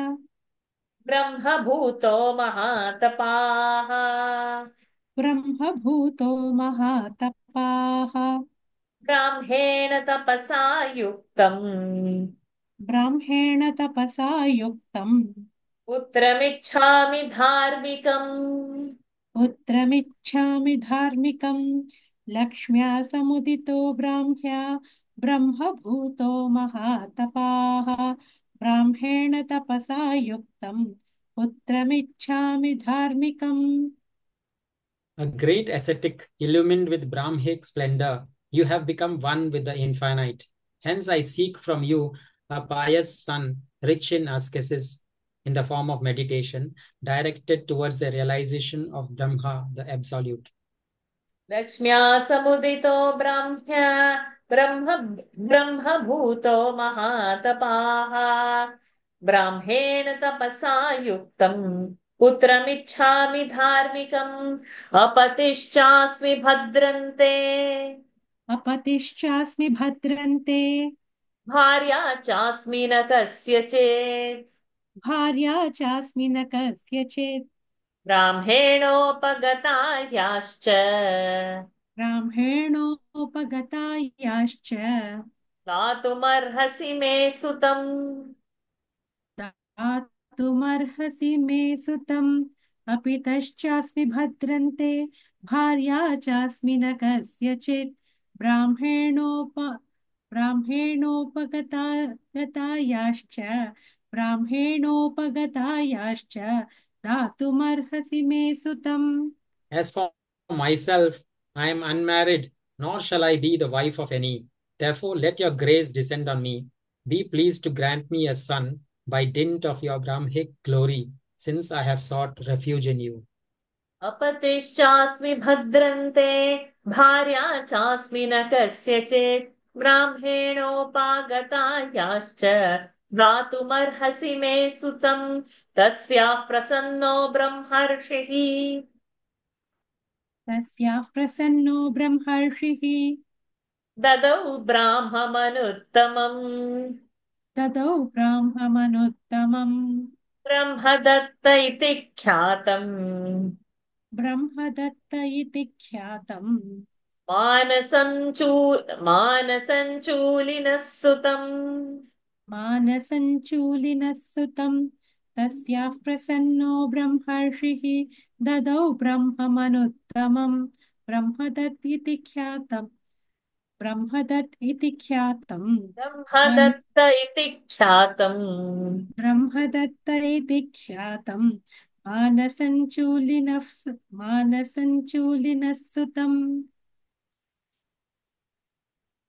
ब्रह्मभूतो महातपाः ब्रह्मभूतो महातपाः ब्राह्मेण तपसा युक्तम् ब्राह्मेण तपसा युक्तम् पुत्रमिच्छामि धार्मिकम् पुत्रमिच्छामि धार्मिकम् लक्ष्म्या समुदितो ब्राह्म्या ब्रह्मभूतो महातपाः ब्राह्मेण तपसा युक्तम् पुत्रमिच्छामि धार्मिकम्. A great ascetic, illumined with Brahmic splendor, you have become one with the infinite. Hence, I seek from you a pious son, rich in asceticism, in the form of meditation, directed towards the realization of Brahma, the Absolute. लक्ष्म्या समुदितो ब्रह्म ब्रह्मभूतो महातपाः ब्राह्मेण तपसा युक्तम् पुत्रमिच्छामि धार्मिकम् अपतिश्चास्मि भद्रन्ते अपतिश्चास्मि भद्रन्ते भार्या चास्मि न कस्यचित् भार्या चास्मि न कस्यचित् ब्राह्मेणोपगता याश्च ब्राह्मणोपगतायाश्च दातुमर्हसि मे सुतम् दातुमर्हसि मे सुतम् अपि तश्चास्मि भद्रन्ते भार्या चास्मि न कस्यचित् ब्राह्मणोपगतायाश्च ब्राह्मणोपगतायाश्च दातुमर्हसि मे सुतम्. As for myself, I am unmarried, nor shall I be the wife of any. Therefore, let your grace descend on me. Be pleased to grant me a son by dint of your Brahmic glory, since I have sought refuge in you. अपतिश्चास्मि भद्रन्ते भार्या चास्मि न कस्यचित् ब्राह्मेणोपागतायाश्च दातुमर्हसि मे सुतम् तस्याः प्रसन्नो ब्रह्मर्षिः तस्याः प्रसन्नो ब्रह्मर्षिः ददौ ब्राह्ममनुत्तमम् ब्रह्मदत्त इति ख्यातम् ब्रह्मदत्त इति ख्यातम् मानसञ्चूलिनः सुतम् मानसञ्चूलिनः सुतम् तस्याः प्रसन्नो ब्रह्मर्षिः ददौ ब्रह्ममनुत्तमम् ब्रह्मदत्त इति ख्यातम् ब्रह्मदत्त इति ख्यातम् ब्रह्मदत्त इति ख्यातम् ब्रह्मदत्त इति ख्यातम् मानसञ्चूलिनः सुतम्.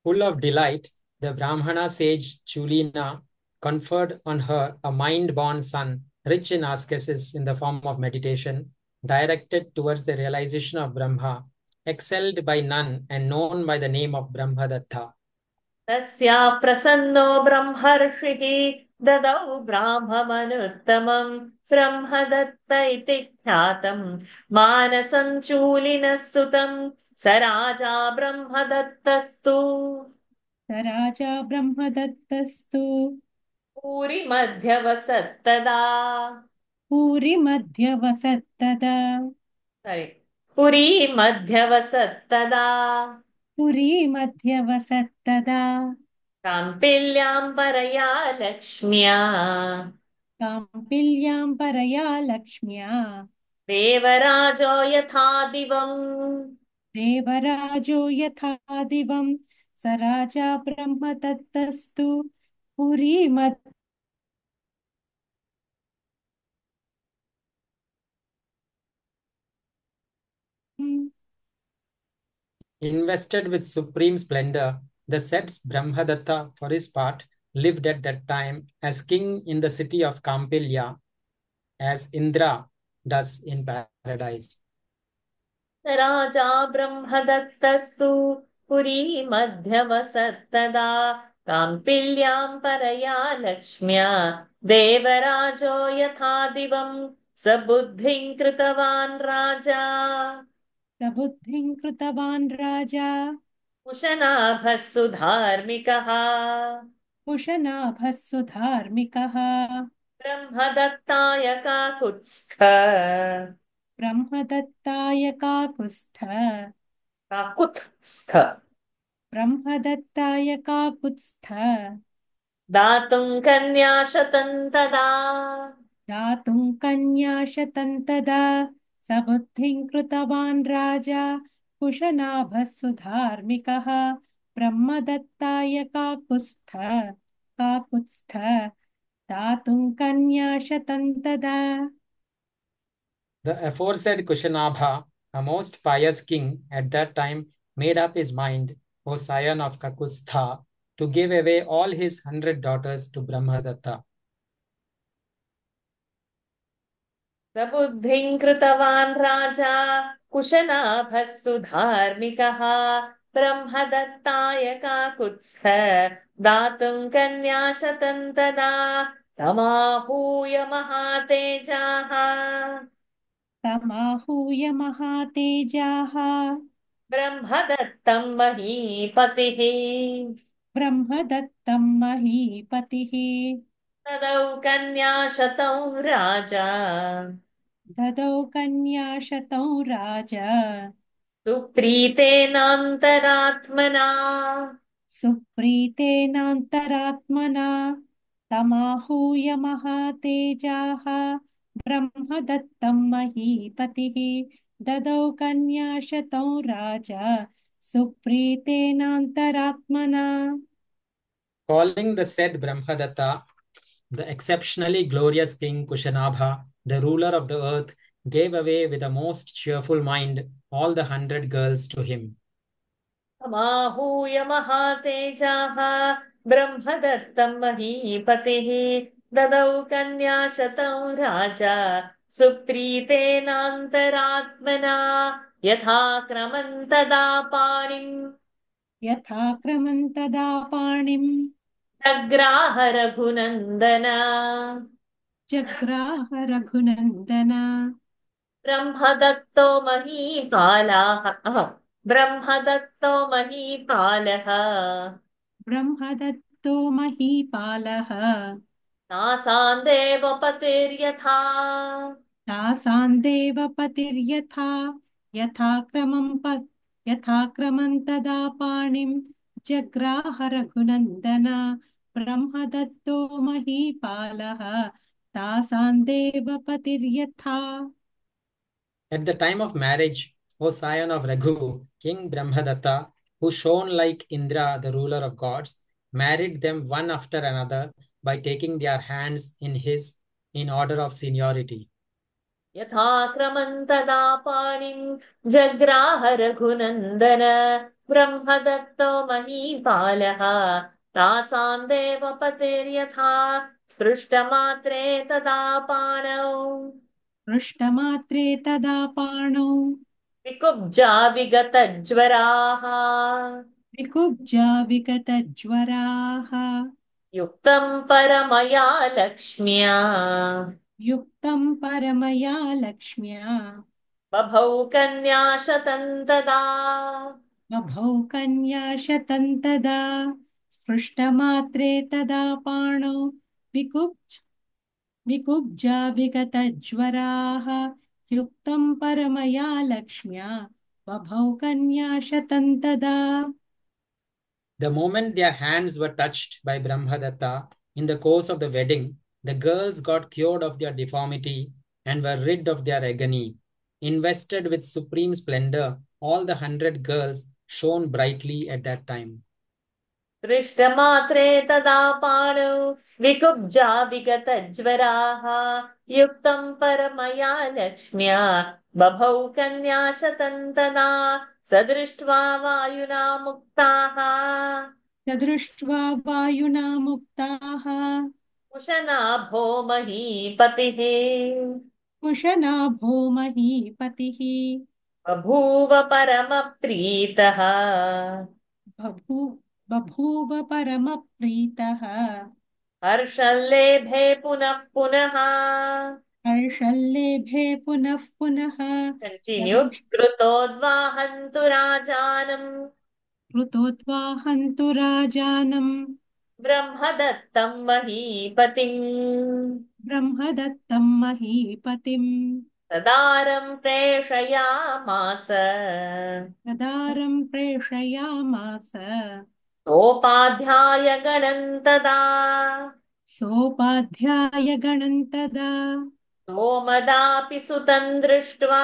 Full of delight, the Brahmana sage Chulina conferred on her a mind-born son, rich in asceticism in the form of meditation, directed towards the realization of Brahma, excelled by none and known by the name of Brahmadatta. तस्या प्रसन्नो ब्रह्मर्षिः ददौ ब्राह्ममनुत्तमम् ब्रह्मदत्त इति ख्यातम् मानसञ्चूलिनः सुतम् स राजा ब्रह्मदत्तस्तु स राजा ब्रह्मदत्तस्तु पुरीमध्यवसत्तदा पुरीमध्यवसत्तदा पुरीमध्यवसत्तदा पुरीमध्यवसत्तदा काम्पिल्यां परया लक्ष्म्या काम्पिल्यां परया लक्ष्म्या देवराजो यथा दिवम् देवराजो यथा दिवं स राजा ब्रह्मदत्तस्तु पुरीमध्य Invested with supreme splendor, the said Brahmadatta, for his part, lived at that time as king in the city of Kampilya, as Indra does in paradise. राजा ब्रह्मदत्तस्तु पुरीमध्यवसत्तदा काम्पिल्यां परया लक्ष्म्या देवराजो यथा दिवम् स बुद्धिं कृतवान् राजा प्रबुद्धिं कृतवान् राजा कुशनाभः सुधार्मिकः कुशनाभः सुधार्मिकः ब्रह्मदत्ताय काकुत्स्थ ब्रह्मदत्ताय काकुत्स्थ काकुत्स्थ ब्रह्मदत्ताय काकुत्स्थ दातुं कन्याशतं तदा दातुं कन्याशतं तदा सबुद्धिं कृतवान् राजा कुशनाभः सुधार्मिकः ब्रह्मदत्ताय काकुत्स्थ दातुं कन्याशतं तदा The aforesaid Kushanabha, a most pious king at that time, made up his mind, O scion of Kakustha, to give away all his 100 daughters to Brahmadatta. सबुद्धिं कृतवान् राजा कुशनाभस्तु धार्मिकः ब्रह्मदत्ताय काकुत्स्थ दातुं कन्याशतं तदा तमाहूय महातेजाः तमाहूय महातेजाः ब्रह्मदत्तं महीपतिः ब्रह्मदत्तं महीपतिः तदौ कन्याशतौ राजा ददौ कन्याशतौ राजा सुप्रीतेनान्तरात्मना सुप्रीतेनान्तरात्मना तमाहूय महातेजाः ब्रह्मदत्तं महीपतिः ददौ कन्याशतौ राजा सुप्रीतेनान्तरात्मना. Calling the said Brahmadatta, the exceptionally glorious king Kushanabha, the ruler of the earth, gave away with a most cheerful mind all the 100 girls to him. समाहूय महातेजाः ब्रह्मदत्तं महीपतिः ददौ कन्याशतौ राजा सुप्रीतेनान्तरात्मना यथाक्रमं तदा पाणिम् यथाक्रमं तदा पाणिम् जग्राह रघुनन्दन जग्राह रघुनन्दन ब्रह्मदत्तो महीपालः ब्रह्मदत्तो महीपालः ब्रह्मदत्तो महीपालः तासां देवपतिर्यथा तासां देवपतिर्यथा यथाक्रमं तदा पाणिं जग्राह रघुनन्दन ब्रह्मदत्तो महीपालः तासां देवपतिर्यथा. At the time of marriage, O scion of Raghu, King Brahmadatta, who shone like Indra, the ruler of gods, married them one after another by taking their hands in his in order of seniority. यथाक्रमं तदा पाणिं जग्राह रघुनन्दन ब्रह्मदत्तो महीपालः तासां देवपतिर्यथा स्पृष्टमात्रे तदा पाणौ पृष्ठमात्रे तदा पाणौ विकुब्जा विगतज्वराः विकुब्जा विगतज्वराः युक्तं परमया लक्ष्म्या युक्तं परमया लक्ष्म्या बभौ कन्याशतं तदा बभौ कन्याशतं तदा स्पृष्टमात्रे तदा पाणौ विकुब्जा विगतज्वराः युक्तं परमया लक्ष्म्या बभौ कन्याशतं तदा. The moment their hands were touched by Brahmadatta in the course of the wedding, the girls got cured of their deformity and were rid of their agony. Invested with supreme splendor, all the 100 girls shone brightly at that time. दृष्टमात्रे तदा पाणौ विकुब्जा विगतज्वराः युक्तं परमया लक्ष्म्या बभौ कन्याशतं तदा स दृष्ट्वा वायुना मुक्ताः दृष्ट्वा वायुना मुक्ताः कुशनाभो महीपतिः कुशनाभो महीपतिः बभूव परमप्रीतः बभूव परमप्रीतः हर्षल्लेभे पुनः पुनः हर्षल्लेभे पुनः पुनः कंटिन्यू कृतोद्वाहन्तु राजानम् कृतोद्वाहन्तु राजानम् ब्रह्मदत्तं महीपतिम् ब्रह्मदत्तं महीपतिम् सदारं प्रेषयामास तदारं प्रेषयामास सोपाध्यायगणं तदा सोपाध्यायगणं तदा सोमदापि सुतं दृष्ट्वा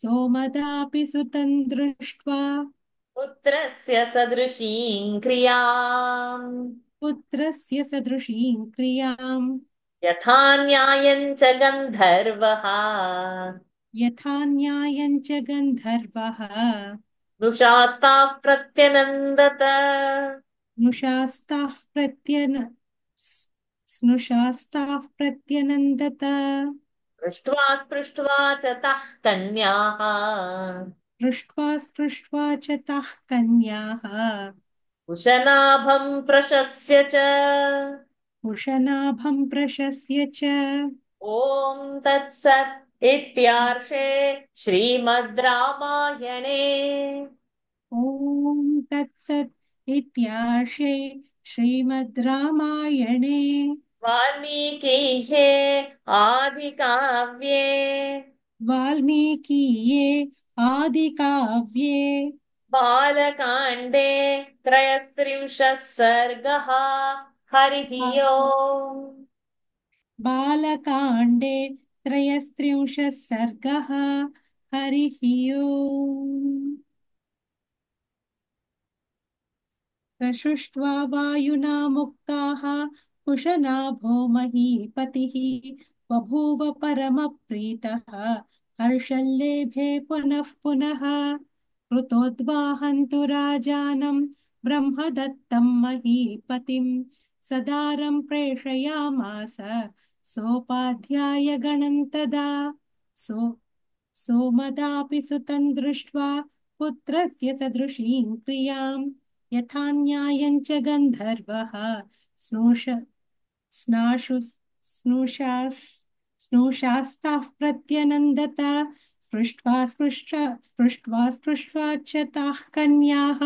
सोमदापि सुतं दृष्ट्वा पुत्रस्य सदृशीं क्रियाम् पुत्रस्य सदृशीं क्रियाम् यथा न्यायं च गन्धर्वः यथा न्यायं च गन्धर्वः दृशास्ताः प्रत्यनन्दत स्नुषास्ताः स्नुषास्ताः प्रत्यनन्दत दृष्ट्वा स्पृष्ट्वा च तः कन्याः पृष्ट्वा स्पृष्ट्वा च ताः कन्याः कुशनाभं प्रशस्य च उशनाभं प्रशस्य च ॐ तत्सत् इत्यार्षे श्रीमद् रामायणे ॐ तत्सत् इत्यार्षे श्रीमद् रामायणे वाल्मीकिये आदिकाव्ये वाल्मीकीये आदिकाव्ये बालकाण्डे त्रयस्त्रिंशः सर्गः हरिः ओम् बालकाण्डे त्रयस्त्रिंशः सर्गः हरिः ओम् सशुष्ट्वा वायुना मुक्ताः कुशनाभो महीपतिः बभूव परमप्रीतः हर्षल्लेभे पुनः पुनः कृतोद्वाहन्तु राजानं ब्रह्मदत्तं महीपतिं सदारं प्रेषयामास सोपाध्यायगणं तदा सो सोमदापि सुतं दृष्ट्वा पुत्रस्य सदृशीं क्रियां यथा न्यायं च गन्धर्वः स्नुष स्नाशु स्नुषास् स्नुषास्ताः प्रत्यनन्दत स्पृष्ट्वा च ताः कन्याः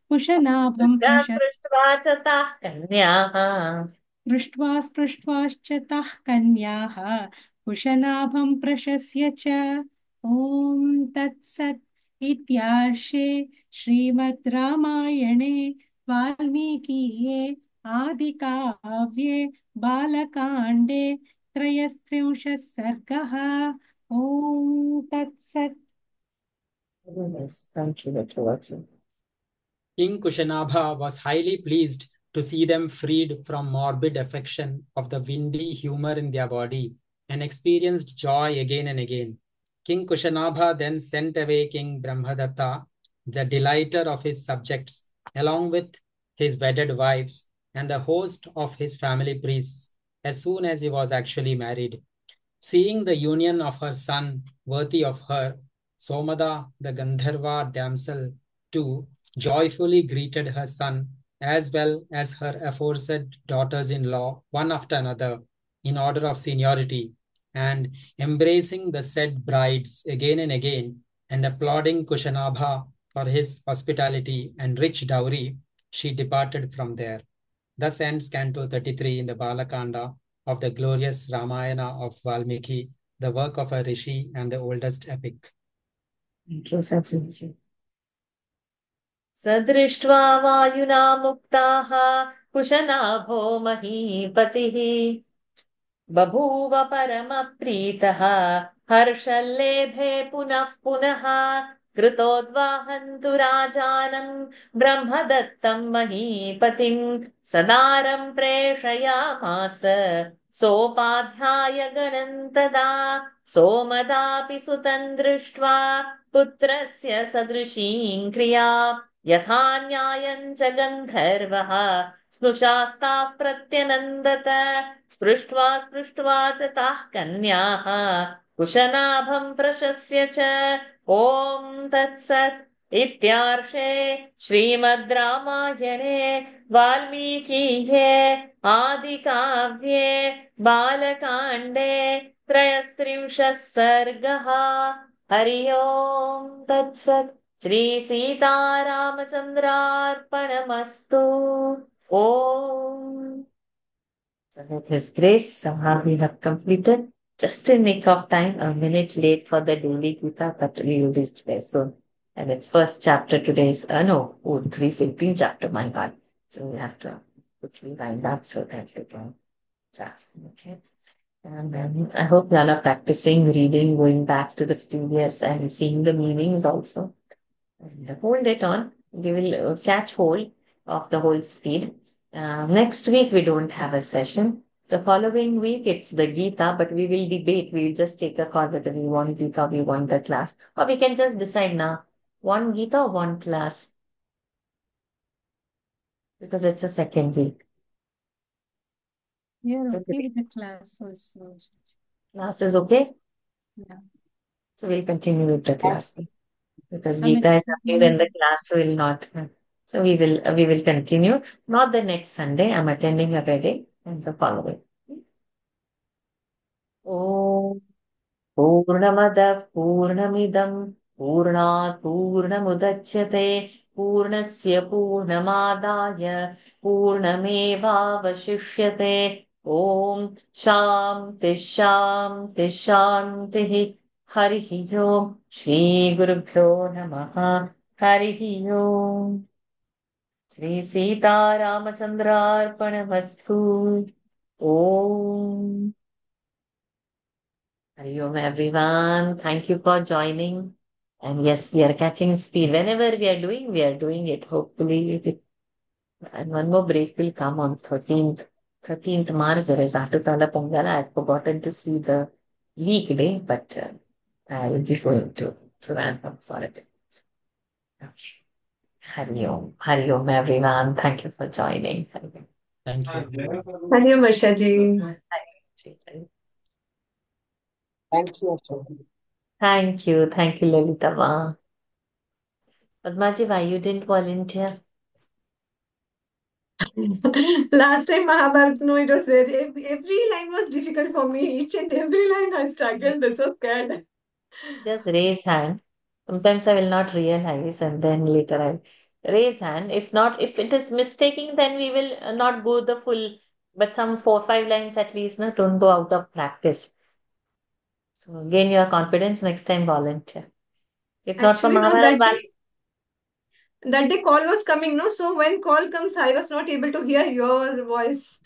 कुशनाभं स्पृष्ट्वा च ताः कन्याः स्पृष्ट्वाश्च ताः कन्याः कुशनाभं प्रशस्य च ॐ तत्सत् इत्यार्षे श्रीमद् रामायणे वाल्मीकीये आदिकाव्ये बालकाण्डे त्रयस्त्रिंशः सर्गः ॐ तत्सत् Yes, thank you, Dr. Watson. King Kushanabha was highly pleased to see them freed from morbid affection of the windy humor in their body and experienced joy again and again. King Kushanabha then sent away King Brahmadatta, the delighter of his subjects, along with his wedded wives and a host of his family priests, as soon as he was actually married. Seeing the union of her son worthy of her, Somada, the Gandharva damsel, too, joyfully greeted her son as well as her aforesaid daughters-in-law, one after another, in order of seniority, and embracing the said brides again and again, and applauding Kushanabha for his hospitality and rich dowry, she departed from there. Thus ends Canto 33 in the Balakanda of the glorious Ramayana of Valmiki, the work of a rishi and the oldest epic. Thank you, Sachin. सदृष्ट्वा वायुना मुक्ताः कुशनाभो महीपतिः बभूव परमप्रीतः हर्षल्लेभे पुनः पुनः कृतोद्वाहन्तु राजानं ब्रह्मदत्तं महीपतिं सदारं प्रेषयामास सोपाध्यायगणं तदा सोमदापि सुतं दृष्ट्वा पुत्रस्य सदृशीं क्रिया यथा न्यायं च गन्धर्वः स्नुषास्ताः प्रत्यनन्दत स्पृष्ट्वा च ताः कन्याः कुशनाभं प्रशस्य च ॐ तत्सत् इत्यार्षे श्रीमद् रामायणे वाल्मीकीये आदिकाव्ये बालकाण्डे त्रयस्त्रिंशः सर्गः हरि ओम् तत्सत् श्री सीतारामचन्द्रार्पणमस्तु ॐ So with His grace, somehow we have completed just in nick of time, a minute late for the daily Gita, but we will reach there soon. And its first chapter today is, today's 18th chapter, my God. So we have to quickly wind up so that we can chat. Okay. And I hope you all are practicing reading, going back to the previous and seeing the meanings also. And hold it on. We will catch hold of the whole speed. Next week, we don't have a session. The following week, it's the Gita, but we will debate. We will just take a call whether we want Gita or we want the class. Or we can just decide now, one Gita or one class, because it's a second week. We are So okay with the class also. class is okay? Yeah. So we'll continue with the class. Because I mean, Gita is something, then the class will not. So we will continue. Not the next Sunday. I'm attending a wedding and the following. Oh. पूर्णमदः पूर्णमिदं पूर्णात् पूर्णमुदच्यते पूर्णस्य पूर्णमादाय पूर्णमेवावशिष्यते ॐ शान्ति शान्ति शान्तिः हरिः ओम् श्रीगुरुभ्यो नमः हरिः ओम् श्रीसीतारामचन्द्रार्पणमस्तु ॐ Hari Om, everyone. Thank you for joining. And yes, we are catching speed. Whenever we are doing it. Hopefully, and one more break will come on 13th March. There is Atukala Pongal. I had forgotten to see the weekday, but I will be going to ramp up for it. Okay. Hari Om, everyone. Thank you for joining. Thank you. Hariom Ashaji. Thank you, Ashok. Thank you, Lalita Ma. Padmaji, why you didn't volunteer? Last time Mahabharata, no, it was every line was difficult for me. Each and every line I struggled. I was so scared. Just raise hand. Sometimes I will not realize, and then later I raise hand. If not, if it is mistaking, then we will not go the full, but some 4, 5 lines at least, no, don't go out of practice. So gain your confidence next time, volunteer. If not for Actually, no, Mahabharata, that day call was coming, no. So when call comes, I was not able to hear your voice.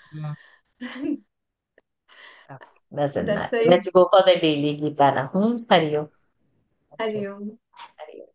doesn't That's matter. why. Let's go for the daily Gita now. Hari Om. Hariom. Hari Om.